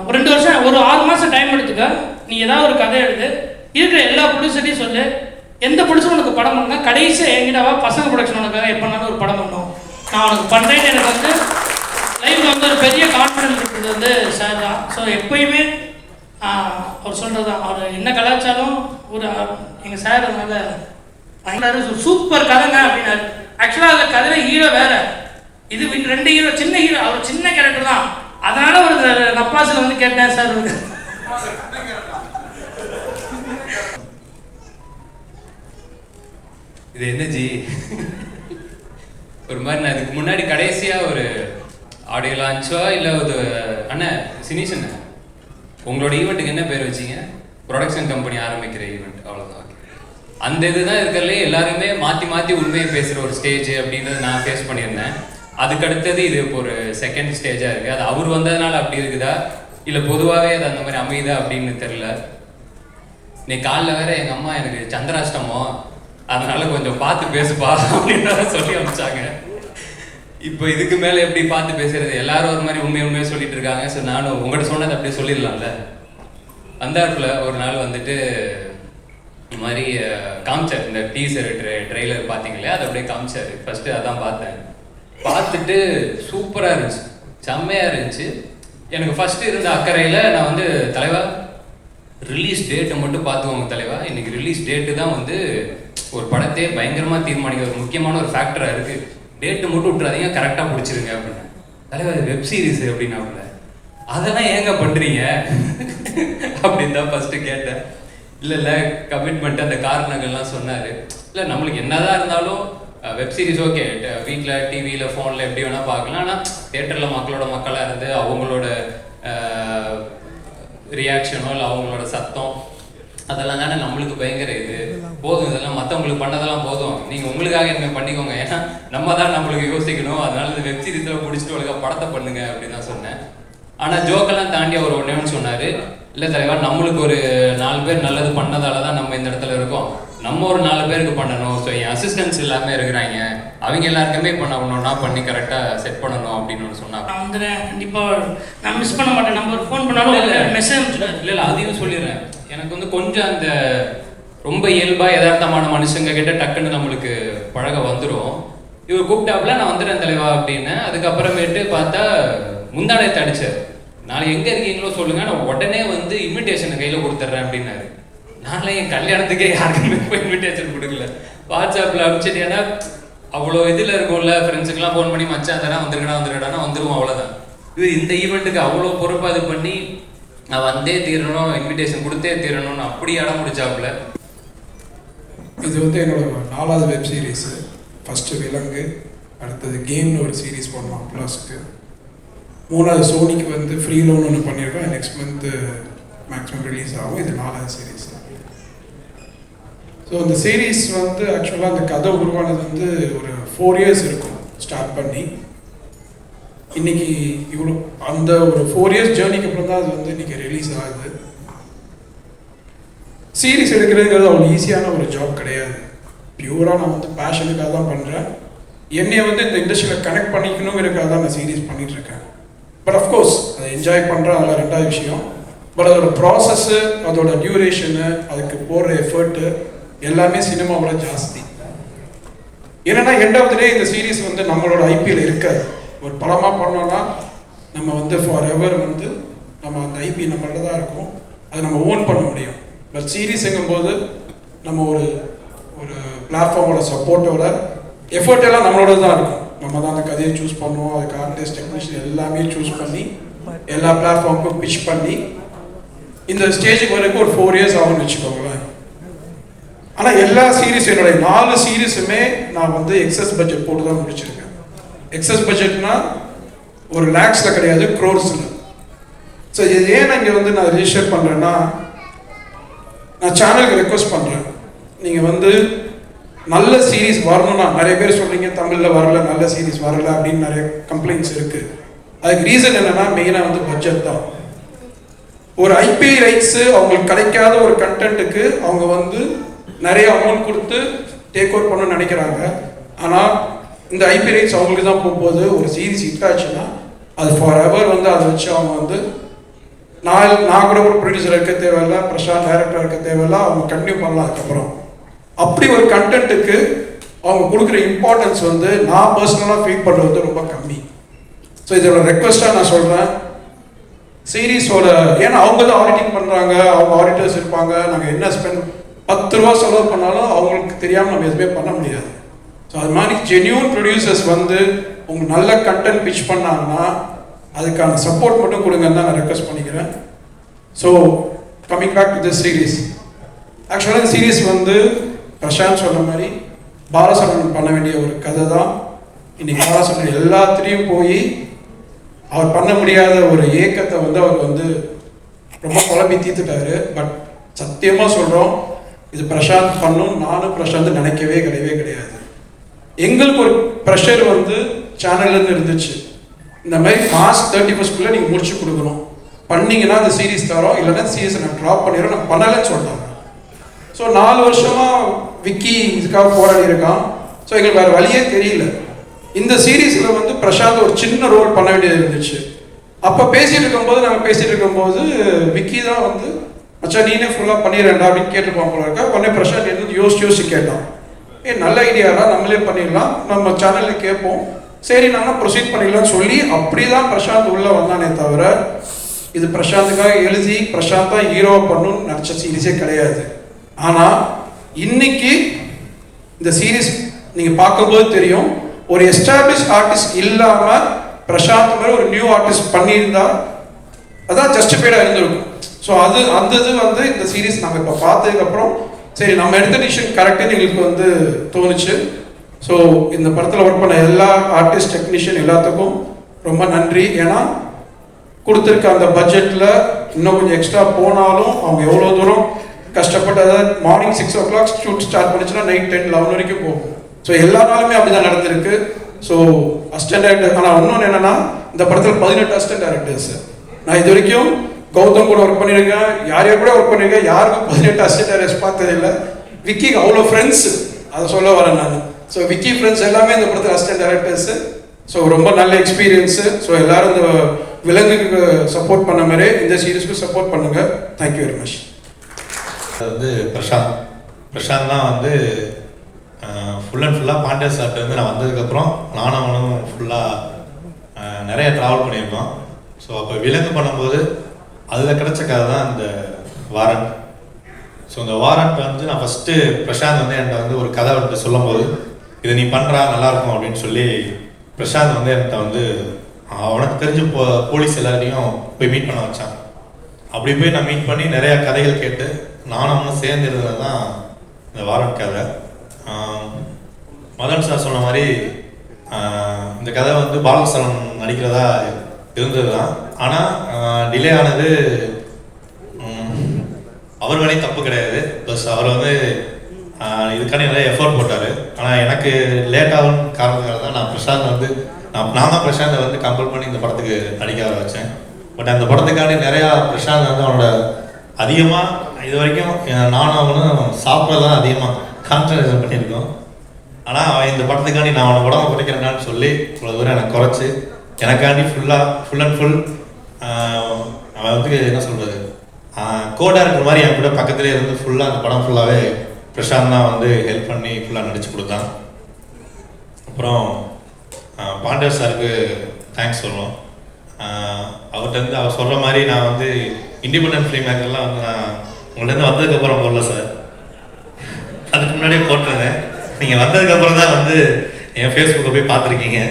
ஒரு 2 வருஷம் ஒரு 6 மாதம் டைம் எடுத்துக்க, நீ ஏதாவது ஒரு கதை எழுது, இருக்கிற எல்லா ப்ரொடியூசர்டையும் சொல்லு, எந்த ப்ரொடியூசர் உனக்கு படம் பண்ணால் கடைசியாக எங்கிட்டவா பசங்க ப்ரொடக்ஷன் உனக்காக எப்போனாலும் ஒரு படம் பண்ணணும், நான் உனக்கு பண்ணுறேன்னு எனக்கு லைஃப்பில் ஒரு பெரிய கான்ஃபிடன்ஸ் கொடுத்தது சார் தான். ஸோ எப்பயுமே அவர் சொல்கிறது தான், அவர் என்ன கலாச்சாரம் எங்கள் சார் அதனால சூப்பர் கதைங்க அப்படின்னாரு. ஆக்சுவலாக அந்த கதையில் ஹீரோ வேற, இது 2 ஹீரோ, சின்ன ஹீரோ, அவர் சின்ன கேரக்டர் தான். அதனால ஒரு நப்பாசில் கேட்டேன் சார் இது என்ன ஜி ஒரு மாதிரி. நான் இதுக்கு முன்னாடி கடைசியாக ஒரு ஆடியோ லான்ச்சோ இல்லை ஒரு அண்ணன் சினிஷ் அண்ணன் உங்களோட ஈவெண்ட்டுக்கு என்ன பேர் வச்சிங்க? ப்ரொடக்ஷன் கம்பெனி ஆரம்பிக்கிற ஈவெண்ட், அவ்வளோதான். அந்த இதுதான் இருக்கிறதுலே எல்லாருமே மாற்றி மாற்றி உண்மையை பேசுகிற ஒரு ஸ்டேஜ் அப்படின்றத நான் ஃபேஸ் பண்ணியிருந்தேன். அதுக்கடுத்தது இது இப்போ ஒரு செகண்ட் ஸ்டேஜாக இருக்குது. அது அவர் வந்ததுனால அப்படி இருக்குதா இல்லை பொதுவாகவே அது அந்த மாதிரி அமையுதா அப்படின்னு தெரில. நீ காலைல வேற எங்கள் அம்மா எனக்கு சந்திராஷ்டமோ அதனால கொஞ்சம் பார்த்து பேசுப்பா அப்படின்றத சொல்லி அனுப்பிச்சாங்க. இப்போ இதுக்கு மேலே எப்படி பார்த்து பேசுறது? எல்லாரும் ஒரு மாதிரி உண்மையை சொல்லிட்டு இருக்காங்க. ஸோ நானும் உங்கள்கிட்ட சொன்னதை அப்படியே சொல்லிடலாம்ல. வந்தாப்புல ஒரு நாள் இந்த மாதிரி காமிச்சார், இந்த டீசர் ட்ரெய்லர் பார்த்தீங்களே, அதை அப்படியே காமிச்சார். ஃபஸ்ட்டு அதான் பார்த்தேன். பார்த்துட்டு சூப்பராக இருந்துச்சு, செம்மையாக இருந்துச்சு. எனக்கு ஃபஸ்ட்டு இருந்த அக்கறையில் நான் தலைவா ரிலீஸ் டேட்டை மட்டும் பார்த்துக்கோங்க தலைவா, இன்றைக்கி ரிலீஸ் டேட்டு தான் ஒரு படத்தையே பயங்கரமாக தீர்மானிக்க ஒரு முக்கியமான ஒரு ஃபேக்டராக இருக்குது. டேட்டு மட்டும் விட்டுறாதீங்க, கரெக்டாக பிடிச்சிருங்க அப்படின்னு. தலைவர் வெப் சீரிஸ் அப்படின்னாப்புல, அதெல்லாம் ஏங்க பண்ணுறீங்க அப்படின்னு தான் ஃபஸ்ட்டு கேட்டேன். இல்லை கமிட்மெண்ட் அந்த காரணங்கள்லாம் சொன்னார். இல்லை நம்மளுக்கு என்னதான் இருந்தாலும் வெப் சீரிஸ் ஓகே, வீட்டில் டிவியில் ஃபோனில் எப்படி வேணால் பார்க்கலாம். ஆனால் தேட்டரில் மக்களாக இருந்து அவங்களோட ரியாக்ஷனோ இல்லை அவங்களோட சத்தம் அதெல்லாம் தானே நம்மளுக்கு பயங்கர இது. போதும், இதெல்லாம் மற்றவங்களுக்கு பண்ணதெல்லாம் போதும், நீங்கள் உங்களுக்காக என்ன பண்ணிக்கோங்க, ஏன்னா நம்ம தான் நம்மளுக்கு யோசிக்கணும். அதனால இந்த வெப் சீரிஸில் பிடிச்சிட்டு உங்களுக்கு படத்தை பண்ணுங்க அப்படின்னு தான் சொன்னேன். ஆனால் ஜோக்கெல்லாம் தாண்டி அவர் ஒன்றே சொன்னார், இல்லை தலைவா நம்மளுக்கு ஒரு 4 பேர் நல்லது பண்ணதால தான் நம்ம இந்த இடத்துல இருக்கோம். நம்ம ஒரு 4 பேருக்கு பண்ணணும். ஸோ என் அசிஸ்டன்ஸ் எல்லாமே இருக்கிறாங்க, அவங்க எல்லாருக்குமே பண்ணணும்னா பண்ணி கரெக்டாக செட் பண்ணணும் அப்படின்னு சொன்னாங்க. நான் வந்துடுறேன் கண்டிப்பாக, நான் மிஸ் பண்ண மாட்டேன். நம்ம ஃபோன் பண்ணாலும் மெசேஜ் இல்லை அதையும் சொல்லிடுறேன். எனக்கு வந்து கொஞ்சம் அந்த ரொம்ப இயல்பாக யதார்த்தமான மனுஷங்க கிட்ட டக்குன்னு நம்மளுக்கு பழக வந்துடும். இவர் கூப்பிட்டாப்புல நான் வந்துடுறேன் தலைவா அப்படின்னு. அதுக்கப்புறமேட்டு பார்த்தா முந்தானத்தை அடிச்சார். நாளை எங்கே இருக்கீங்களோ சொல்லுங்க, நான் உடனே வந்து இன்விடேஷனை கையில் கொடுத்துட்றேன் அப்படின்னாரு. நாளை என் கல்யாணத்துக்கே யாருக்குமே போய் இன்விடேஷன் கொடுக்கல, வாட்ஸ்அப்பில் அனுப்பிச்சிட்டு. ஏன்னா அவ்வளோ இதில் இருக்கும்ல, ஃப்ரெண்ட்ஸுக்கெல்லாம் ஃபோன் பண்ணி மச்சான் தானே வந்துருக்கடா வந்துருவோம், அவ்வளோதான். இவர் இந்த ஈவெண்ட்டுக்கு அவ்வளோ பொறுப்பாக இது பண்ணி நான் வந்தே தீரணும், இன்விடேஷன் கொடுத்தே தீரணும்னு அப்படி இடம் முடிச்சாப்புல. இது வந்து என்னோட 4வது வெப் சீரிஸு. ஃபஸ்ட்டு விலங்கு, அடுத்தது கேம்னு ஒரு சீரீஸ் பண்ணோம் ப்ளஸ்க்கு. 3வது சோனிக்கு வந்து ஃப்ரீ லோன் ஒன்று பண்ணியிருக்கோம். நெக்ஸ்ட் மந்த்து மேக்ஸிமம் ரிலீஸ் ஆகும். இது 4வது சீரீஸ். ஸோ இந்த சீரீஸ் வந்து ஆக்சுவலாக அந்த கதை உருவானது வந்து ஒரு 4 இயர்ஸ் இருக்கும் ஸ்டார்ட் பண்ணி. இன்னைக்கு இவ்வளோ அந்த ஒரு 4 இயர்ஸ் ஜேர்னிக்கு அப்புறம் தான் அது வந்து இன்னைக்கு ரிலீஸ் ஆகுது. சீரீஸ் எடுக்கிறதுங்கிறது அவ்வளோ ஈஸியான ஒரு ஜாப் கிடையாது. பியூராக நான் வந்து பேஷனுக்காக தான் பண்ணுறேன். என்னையை வந்து இந்த இண்டஸ்ட்ரியில் கனெக்ட் பண்ணிக்கணுங்கிறதுக்காக தான் நான் சீரீஸ் பண்ணிகிட்ருக்கேன். பட் அஃப்கோர்ஸ் அதை என்ஜாய் பண்ணுறேன், அதில் 2வது விஷயம். பட் அதோட ப்ராசஸ்ஸு, அதோட டியூரேஷனு, அதுக்கு போடுற எஃபர்ட்டு எல்லாமே சினிமாவில் ஜாஸ்தி. ஏன்னா எண்ட் ஆஃப் த டே இந்த சீரீஸ் வந்து நம்மளோட ஐபியில் இருக்காது. ஒரு படமாக பண்ணோன்னா நம்ம வந்து ஃபார் எவர் வந்து நம்ம அந்த ஐபி நம்மள்ட்ட தான் இருக்கும், அதை நம்ம ஓன் பண்ண முடியும். பட் சீரீஸுங்கும்போது நம்ம ஒரு ஒரு பிளாட்ஃபார்மோட சப்போர்ட்டோட எஃபர்ட் எல்லாம் நம்மளோட தான் இருக்கும். நம்ம தான் அந்த கதையை சூஸ் பண்ணுவோம், அதுக்கு ஆர்டிஸ்ட் டெக்னீஷியன் எல்லாமே சூஸ் பண்ணி எல்லா பிளாட்ஃபார்முக்கும் பிச் பண்ணி இந்த ஸ்டேஜுக்கு வரைக்கும் ஒரு 4 இயர்ஸ் ஆகும்னு வச்சுக்கோங்களேன். ஆனால் எல்லா சீரீஸ் என்னுடைய 4 சீரீஸுமே நான் வந்து எக்ஸஸ் பட்ஜெட் போட்டு தான் முடிச்சிருக்கேன். எக்ஸஸ் பட்ஜெட்னா ஒரு லேக்ஸில் கிடையாது, க்ரோர்ஸில். ஸோ இது ஏன் இங்கே வந்து நான் ரிஜிஸ்டர் பண்ணுறேன்னா, நான் சேனலுக்கு ரெக்வஸ்ட் பண்ணுறேன், நீங்கள் வந்து நல்ல சீரீஸ் வரணும்னா, நிறைய பேர் சொல்கிறீங்க தமிழில் வரல, நல்ல சீரீஸ் வரல அப்படின்னு நிறைய கம்ப்ளைண்ட்ஸ் இருக்குது. அதுக்கு ரீசன் என்னென்னா மெயினாக வந்து பட்ஜெட் தான். ஒரு ஐபி ரைட்ஸு அவங்களுக்கு கிடைக்காத ஒரு கண்டென்ட்டுக்கு அவங்க வந்து நிறைய அமௌண்ட் கொடுத்து டேக் ஓவர் பண்ணணும்னு நினைக்கிறாங்க. ஆனால் இந்த ஐபி ரைட்ஸ் அவங்களுக்கு தான் போகும்போது ஒரு சீரீஸ் ஹிட் ஆச்சுன்னா அது ஃபார் எவர் வந்து அதை வச்சு அவங்க வந்து நான் கூட ஒரு ப்ரொடியூசர் இருக்க தேவையில்லை, பிரசாந்த் டைரக்டர் இருக்க தேவையில்லை, அவங்க கண்டினியூ பண்ணலாம். அதுக்கப்புறம் அப்படி ஒரு கண்டென்ட்டுக்கு அவங்க கொடுக்குற இம்பார்ட்டன்ஸ் வந்து நான் பர்சனலாக ஃபீல் பண்ணுறது ரொம்ப கம்மி. ஸோ இதோட ரெக்வஸ்ட்டாக நான் சொல்கிறேன், சீரீஸோட, ஏன்னா அவங்க தான் ஆடிட்டிங் பண்ணுறாங்க, அவங்க ஆடிட்டர்ஸ் இருப்பாங்க. நாங்கள் என்ன ஸ்பெண்ட் 10 ரூபா செலவு பண்ணாலும் அவங்களுக்கு தெரியாமல் நம்ம எதுவுமே பண்ண முடியாது. ஸோ அது மாதிரி ஜென்யூன் ப்ரொடியூசர்ஸ் வந்து உங்களுக்கு நல்ல கண்டென்ட் பிச் பண்ணாங்கன்னா அதுக்கான சப்போர்ட் மட்டும் கொடுங்கன்னு தான் நான் ரெக்வஸ்ட் பண்ணிக்கிறேன். So coming back to this series, ஆக்சுவலாக இந்த சீரீஸ் வந்து பிரசாந்த் சொன்ன மாதிரி பாலசரவணன் பண்ண வேண்டிய ஒரு கதை தான். இன்னைக்கு பாலசரவணன் எல்லாத்துலேயும் போய் அவர் பண்ண முடியாத ஒரு ஏக்கத்தை வந்து அவர் வந்து ரொம்ப குழம்பி தீர்த்துட்டாரு. பட் சத்தியமாக சொல்கிறோம், இது பிரசாந்த் பண்ணும், நானும் பிரசாந்த் நினைக்கவே கிடையாது. எங்களுக்கு ஒரு ப்ரெஷர் வந்து சேனல்லேருந்து இருந்துச்சு, இந்த மாதிரி மார்ச் 31 நீங்கள் முடிச்சு கொடுக்கணும், பண்ணிங்கன்னா அந்த சீரீஸ் தரோம், இல்லைன்னா சீரீஸை நான் ட்ராப் பண்ணிடுறோம், நான் பண்ணலைன்னு சொல்லிட்டாங்க. ஸோ 4 வருஷமாக விக்கி இதுக்காக போராடி இருக்கான். ஸோ எங்களுக்கு வேறு வழியே தெரியல. இந்த சீரீஸில் வந்து பிரசாந்த் ஒரு சின்ன ரோல் பண்ண வேண்டியது இருந்துச்சு. அப்போ நாங்கள் பேசிகிட்டு இருக்கும்போது விக்கி தான் வந்து மச்சா நீனே ஃபுல்லாக பண்ணிடுறேன்டா அப்படின்னு கேட்டுருப்பான் போல இருக்கா. உடனே பிரசாந்த் எடுத்து யோசிச்சு கேட்டான், நல்ல ஐடியாடா, நம்மளே பண்ணிடலாம், நம்ம சேனலில் கேட்போம், சரி நாங்கள் ப்ரொசீட் பண்ணிடலாம்னு சொல்லி அப்படி தான் பிரசாந்த் உள்ளே வந்தானே தவிர இது பிரசாந்துக்காக எழுதி பிரசாந்த் தான் ஹீரோவை பண்ணணும்னு நினச்ச சீரீஸே கிடையாது. ஆனால் இன்னைக்கு இந்த சீரீஸ் நீங்கள் பார்க்கும்போது தெரியும், ஒரு எஸ்டாப்ளிஷ் ஆர்டிஸ்ட் இல்லாமல் பிரசாந்த் மாதிரி ஒரு நியூ ஆர்டிஸ்ட் பண்ணியிருந்தா அதான் ஜஸ்டிஃபைடாக இருந்திருக்கும். ஸோ அந்த இது வந்து இந்த சீரீஸ் நாங்கள் இப்போ பார்த்ததுக்கப்புறம் சரி நம்ம எடுத்த டிசிஷன் கரெக்டுன்னு எங்களுக்கு வந்து தோணுச்சு. ஸோ இந்த படத்தில் ஒர்க் பண்ண எல்லா ஆர்டிஸ்ட் டெக்னீஷியன் எல்லாத்துக்கும் ரொம்ப நன்றி. ஏன்னா கொடுத்துருக்க அந்த பட்ஜெட்டில் இன்னும் கொஞ்சம் எக்ஸ்ட்ரா போனாலும் அவங்க எவ்வளோ தூரம் கஷ்டப்பட்டு, அதாவது மார்னிங் 6 o'clock ஷூட் ஸ்டார்ட் பண்ணிச்சுன்னா நைட் 10-11 வரைக்கும் போகும். ஸோ எல்லா நாளுமே அப்படி தான் நடந்திருக்கு. ஸோ அசிஸ்டன்ட் டைரக்டர், ஆனால் இன்னொன்று என்னென்னா இந்த படத்தில் 18 அசிஸ்டன்ட் டைரக்டர்ஸ். நான் இது வரைக்கும் கௌதம் கூட ஒர்க் பண்ணியிருக்கேன், யார் கூட ஒர்க் பண்ணியிருக்கேன், யாருக்கும் 18 அசிஸ்டன்ட் டைரக்டர்ஸ் பார்த்ததில்லை. விக்கிக்கு அவ்வளோ ஃப்ரெண்ட்ஸு, அதை சொல்ல வரேன் நான். ஸோ விக்கி ஃப்ரெண்ட்ஸ் எல்லாமே இந்த படத்தில் அசிஸ்டன்ட் டைரக்டர்ஸு. ஸோ ரொம்ப நல்ல எக்ஸ்பீரியன்ஸு. ஸோ எல்லோரும் இந்த விலங்குக்கு சப்போர்ட் பண்ண மாதிரி இந்த சீரீஸ்க்கு சப்போர்ட் பண்ணுங்கள். Thank you very much. அது வந்து பிரசாந்த் தான் வந்து ஃபுல் அண்ட் ஃபுல்லாக பாண்டியா சார்ட்டு வந்து நான் வந்ததுக்கப்புறம் நானும் அவனும் ஃபுல்லாக நிறைய ட்ராவல் பண்ணியிருக்கோம். ஸோ அப்போ விலங்கு பண்ணும்போது அதில் கிடைச்ச கதை தான் இந்த வாரண்ட். ஸோ இந்த வாரண்ட் வந்து நான் ஃபஸ்ட்டு பிரசாந்த் வந்து என்கிட்ட வந்து ஒரு கதை வந்து சொல்லும்போது இதை நீ பண்ணுறா நல்லாயிருக்கும் அப்படின்னு சொல்லி பிரசாந்த் வந்து என்கிட்ட வந்து அவனுக்கு தெரிஞ்ச போலீஸ் எல்லாரையும் போய் மீட் பண்ண வச்சான். அப்படி போய் நான் மீட் பண்ணி நிறையா கதைகள் கேட்டு நானும் அவனும் சேர்ந்து இருந்தது தான் இந்த வாரண்ட் கதை. மதன் சார் சொன்ன மாதிரி இந்த கதை வந்து பாலசரன் நடிக்கிறதா இருந்தது தான். ஆனால் டிலே ஆனது அவர் வேலையும் தப்பு கிடையாது. ப்ளஸ் அவர் வந்து இதுக்கான நிறைய எஃபோர்ட் போட்டார். ஆனால் எனக்கு லேட் ஆகும் காரணத்துக்காக தான் நான் பிரசாந்த் வந்து நான் தான் பிரசாந்தை வந்து கம்பல் பண்ணி இந்த படத்துக்கு நடிக்க வச்சேன். பட் அந்த படத்துக்காண்டி நிறையா பிரசாந்த் வந்து அவனோட அதிகமாக இது வரைக்கும் நானும் அவனும் சாப்பிட்றதான் அதிகமாக கான்சன்ட்ரேஷன் பண்ணியிருக்கோம். ஆனால் அவன் இந்த படத்துக்காண்டி நான் அவனை உடம்பு குறைக்கிறேன்னான்னு சொல்லி இவ்வளோ தூரம் எனக்கு குறைச்சி எனக்காண்டி ஃபுல் அண்ட் ஃபுல் அவன் வந்து என்ன சொல்கிறது கோடாக இருக்கிற மாதிரி என் கூட பக்கத்துலேயே இருந்து ஃபுல்லாக அந்த படம் ஃபுல்லாகவே பிரசாந்த் தான் வந்து ஹெல்ப் பண்ணி ஃபுல்லாக நடிச்சு கொடுத்தான். அப்புறம் பாண்டியா சாருக்கு தேங்க்ஸ் சொல்லணும். அவர்கிட்ட வந்து அவர் சொல்கிற மாதிரி நான் வந்து இண்டிபெண்டன்ட் ஃபிலிம் மேக்கர்லாம் வந்து நான் உங்கள்கிட்ட வந்ததுக்கப்புறம் போடல சார், அதுக்கு முன்னாடியே போட்டிருந்தேன். நீங்கள் வந்ததுக்கப்புறம் தான் வந்து என் ஃபேஸ்புக்கை போய் பார்த்துருக்கீங்க.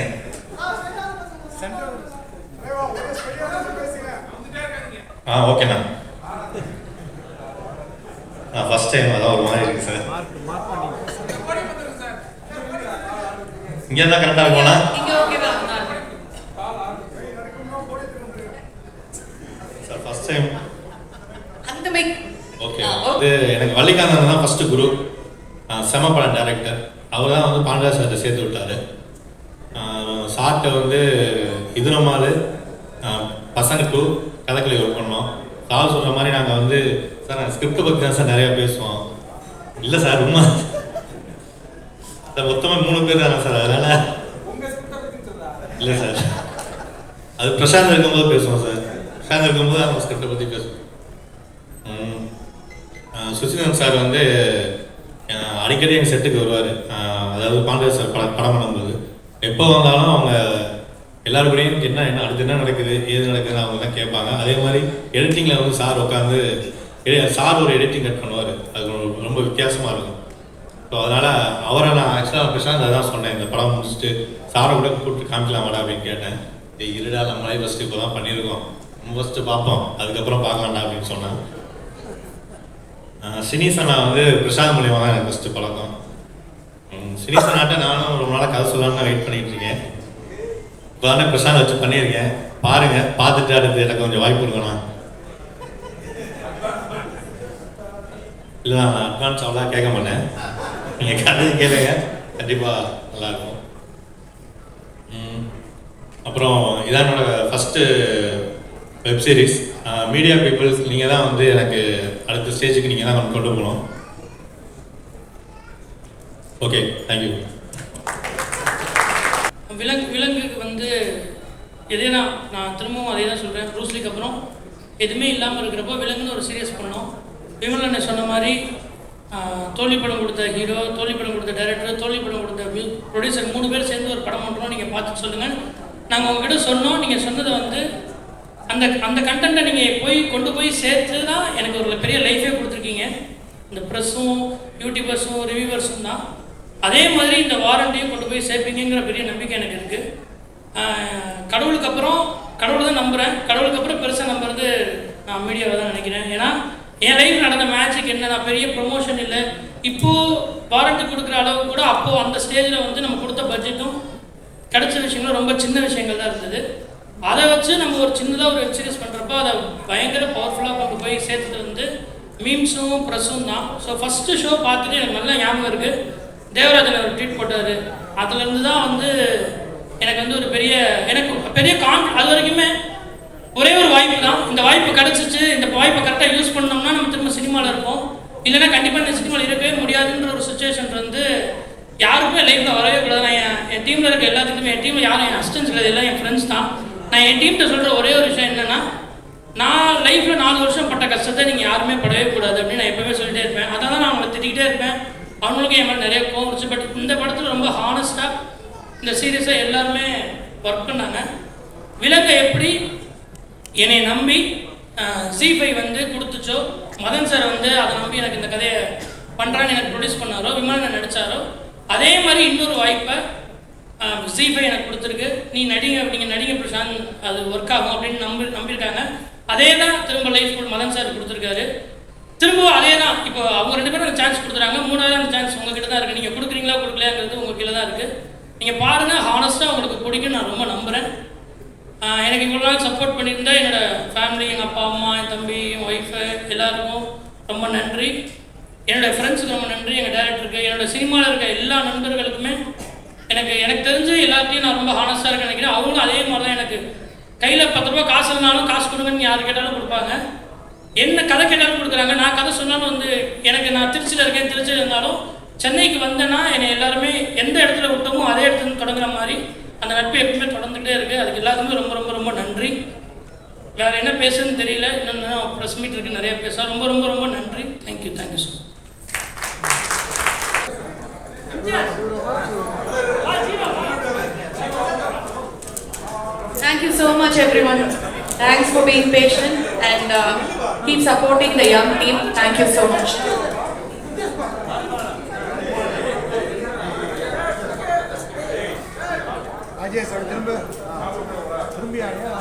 ஓகேண்ணா. ஃபர்ஸ்ட் டைம் அதான் ஒரு மாதிரி இருக்கு சார். இங்கே தான் கரெக்டாக இருக்கும்ண்ணா. Sir first time okay. இது எனக்கு வள்ளிகாந்தன் தான் ஃபர்ஸ்ட் குரு, செம படம் டைரக்டர். அவர் தான் வந்து பாண்டியா சார்ட்ட சேர்த்து விட்டார். சார்ட்ட வந்து இதுரமால் பசங்க 2 கதைக்களி ஒர்க் பண்ணோம். சார் சொல்கிற மாதிரி நாங்கள் வந்து சார் நாங்கள் ஸ்கிரிப்டை பற்றி தான் சார் நிறையா பேசுவோம். இல்லை சார் உண்மை சார் மொத்தமாக 3 பேர் தானே சார், அதனால் இல்லை சார் அது பிரசாந்த் இருக்கும்போது பேசுவோம் சார். பிரசாந்த் இருக்கும்போது அவங்க ஸ்கிரிப்டை பற்றி பேசுவோம். சுசிதன் சார் வந்து அடிக்கடி எங்கள் செட்டுக்கு வருவார். அதாவது பாண்டியா சார் படம் பண்ணும்போது எப்போ வந்தாலும் அவங்க எல்லாருக்கூடையும் என்ன அடுத்து என்ன நடக்குது ஏது நடக்குதுன்னு அவங்க தான் கேட்பாங்க. அதே மாதிரி எடிட்டிங்கில் வந்து சார் உட்காந்து சார் ஒரு எடிட்டிங் கட் பண்ணுவார். அது ரொம்ப வித்தியாசமாக இருக்கும். ஸோ அதனால் அவரை நான் ஆக்சுவலாக பிரசாந்த் தான் சொன்னேன், இந்த படம் முடிச்சுட்டு சாரை கூட கூப்பிட்டு காமிக்கலாமாடா அப்படின்னு கேட்டேன். இருடா நம்மளே ஃபஸ்ட்டு இப்போ தான் பண்ணியிருக்கோம், நம்ம ஃபஸ்ட்டு பார்ப்போம் அதுக்கப்புறம் பார்க்கலாம்டா அப்படின்னு சொன்னேன். சினிசனா வந்து பிரசாந்த் மூலியமாக தான் எனக்கு ஃபஸ்ட்டு பழக்கம். சினிசனாட்ட நானும் ரொம்ப நாளாக கதை சொல்லலாம்னு வெயிட் பண்ணிகிட்டு இருக்கேன். இப்போ தானே பிரசாந்த் வச்சு பண்ணியிருக்கேன். பாருங்கள், பார்த்துட்டு அடுத்து எனக்கு கொஞ்சம் வாய்ப்பு இருக்கணும். இல்லை நான் அட்வான்ஸ் அவ்வளோ கேட்க மாட்டேன், நீங்கள் கதையை கேளுங்க, கண்டிப்பாக நல்லாயிருக்கும். அப்புறம் இதான் என்னோட first web series. Media peoples நீங்கள் தான் வந்து எனக்கு அடுத்த ஸ்டேஜுக்கு நீங்கள் தான் கொண்டு போகணும். Okay, thank you. விலங்குக்கு வந்து எதேனா நான் திரும்பவும் அதே தான் சொல்கிறேன். ப்ரூஸ்லிக்கு அப்புறம் எதுவுமே இல்லாமல் இருக்கிறப்போ விலங்குன்னு ஒரு சீரியஸ் பண்ணோம். விமலனை சொன்ன மாதிரி தோல்வி படம் கொடுத்த ஹீரோ, தோல்வி படம் கொடுத்த டைரக்டர், தோல்வி படம் கொடுத்த ப்ரொடியூசர் 3 பேர் சேர்ந்து ஒரு படம் பண்ணுறோம், நீங்கள் பார்த்து சொல்லுங்கள். நாங்கள் உங்ககிட்ட சொன்னோம், நீங்கள் சொன்னதை வந்து அந்த கண்டென்ட்டை நீங்கள் கொண்டு போய் சேர்த்து தான் எனக்கு ஒரு பெரிய லைஃபே கொடுத்துருக்கீங்க. இந்த ப்ரெஸ்ஸும் யூடியூபர்ஸும் ரிவ்யூவர்ஸும் தான் அதே மாதிரி இந்த வாரண்ட்டையும் கொண்டு போய் சேர்ப்பீங்கிற பெரிய நம்பிக்கை எனக்கு இருக்குது. கடவுளுக்கு அப்புறம் கடவுளை தான் நம்புகிறேன். கடவுளுக்கு அப்புறம் பெருசாக நம்புறது நான் மீடியாவை தான் நினைக்கிறேன். ஏன்னா என் லைஃப் நடந்த மேட்சுக்கு என்ன, நான் பெரிய ப்ரொமோஷன் இல்லை, இப்போது வாரண்ட்டு கொடுக்குற அளவு கூட அப்போது அந்த ஸ்டேஜில் வந்து நம்ம கொடுத்த பட்ஜெட்டும் கிடைச்ச விஷயங்களும் ரொம்ப சின்ன விஷயங்கள் தான் இருந்தது. அதை வச்சு நம்ம ஒரு சின்னதாக ஒரு வெப் சீரிஸ் பண்ணுறப்போ அதை பயங்கர பவர்ஃபுல்லாக கொண்டு போய் சேர்த்துட்டு வந்து மீம்ஸும் ப்ரெஸ்ஸும் தான். ஸோ ஃபஸ்ட்டு ஷோ பார்த்துட்டு எனக்கு நல்லா ஞாபகம் இருக்குது, தேவராஜன் ஒரு ட்வீட் போட்டார். அதுலேருந்து தான் வந்து எனக்கு வந்து ஒரு பெரிய அது வரைக்குமே ஒரே ஒரு வாய்ப்பு தான். இந்த வாய்ப்பு கிடச்சிச்சு, இந்த வாய்ப்பை கரெக்டாக யூஸ் பண்ணோம்னா நம்ம திரும்ப சினிமாவில் இருப்போம். இல்லைன்னா கண்டிப்பாக இந்த சினிமாவில் இருக்கவே முடியாதுன்ற ஒரு சுச்சுவேஷன் வந்து யாருக்குமே லைஃப்பில் வரவே கூடாது. நான் என் டீமில் இருக்க எல்லாத்துக்குமே, என் டீமில் யாரும் என் அசிஸ்டன்ஸ் கிடையாது, எல்லாம் என் ஃப்ரெண்ட்ஸ் தான். நான் என் டீம்கிட்ட சொல்கிற ஒரே ஒரு விஷயம் என்னென்னா, நான் லைஃப்பில் 4 வருஷம் பட்ட கஷ்டத்தை நீங்கள் யாருமே படவே கூடாது அப்படின்னு நான் எப்போவுமே சொல்லிட்டே இருப்பேன். அதை தான் நான் அவங்களை திட்டிக்கிட்டே இருப்பேன். அவங்களுக்கும் என் மேலே நிறைய கோவம் இருந்துச்சு. பட் இந்த படத்தில் ரொம்ப ஹானஸ்ட்டாக இந்த சீரியஸாக எல்லாருமே ஒர்க் பண்ணாங்க. விலங்கை எப்படி என்னை நம்பி Z5 வந்து கொடுத்துச்சோ, மதன் சார் வந்து அதை நம்பி எனக்கு இந்த கதையை பண்ணுறான்னு எனக்கு ப்ரொடியூஸ் பண்ணாரோ, விமானம் நடித்தாரோ, அதே மாதிரி இன்னொரு வாய்ப்பை Z5 எனக்கு கொடுத்துருக்கு. நீ நடிங்க, நீங்கள் நடிங்க பிரசாந்த், அது ஒர்க் ஆகும் அப்படின்னு நம்பியிருக்காங்க. அதே தான் திரும்ப லைஃப் மதன் சார் கொடுத்துருக்காரு. திரும்ப அதே தான் இப்போ அவங்க 2 பேரும் எனக்கு சான்ஸ் கொடுத்துறாங்க. 3வது சான்ஸ் உங்ககிட்ட தான் இருக்குது. நீங்கள் கொடுக்குறீங்களா கொடுக்கலையாங்கிறது உங்கள் கீழே தான் இருக்குது. நீங்கள் பாருங்கள், ஹானஸ்ட்டாக உங்களுக்கு பிடிக்கும் நான் ரொம்ப நம்புகிறேன். எனக்கு இவ்வளோ நாள் சப்போர்ட் பண்ணியிருந்தா என்னோடய ஃபேமிலி, எங்கள் அப்பா அம்மா, என் தம்பி, என் ஒய்ஃபு எல்லாருக்கும் ரொம்ப நன்றி. என்னோடய ஃப்ரெண்ட்ஸுக்கு ரொம்ப நன்றி, எங்கள் டேரக்டருக்கு, என்னோடய சினிமாவில் இருக்க எல்லா நண்பர்களுக்குமே. எனக்கு தெரிஞ்சு எல்லாத்தையும் நான் ரொம்ப ஹானஸ்ட்டாக இருக்க நினைக்கிறேன். அவங்களும் அதே மாதிரி தான். எனக்கு கையில் 10 ரூபா காசு இல்லைனாலும் காசு கொடுங்கன்னு யார் கேட்டாலும் கொடுப்பாங்க. என்ன கதை கேட்டாலும் கொடுக்குறாங்க. நான் கதை சொன்னாலும் வந்து எனக்கு, நான் திருச்சியில் இருக்கேன், திருச்சியில் இருந்தாலும் சென்னைக்கு வந்தேன்னா என்னை எல்லாருமே எந்த இடத்துல விட்டோமோ அதே இடத்துல தொடங்குற மாதிரி அந்த நட்பு எப்பவுமே தொடர்ந்துகிட்டே இருக்குது. அதுக்கு எல்லாத்துக்குமே ரொம்ப ரொம்ப ரொம்ப நன்றி. வேறு என்ன பேசுன்னு தெரியல. இன்னொன்று ப்ரெஸ் மீட் இருக்குது, நிறைய பேசலாம். ரொம்ப ரொம்ப ரொம்ப நன்றி. Thank you so much. Thank you so much, everyone. Thanks for being patient and keep supporting the young team. Thank you so much. Ajay sir, திரும்பி ஆயா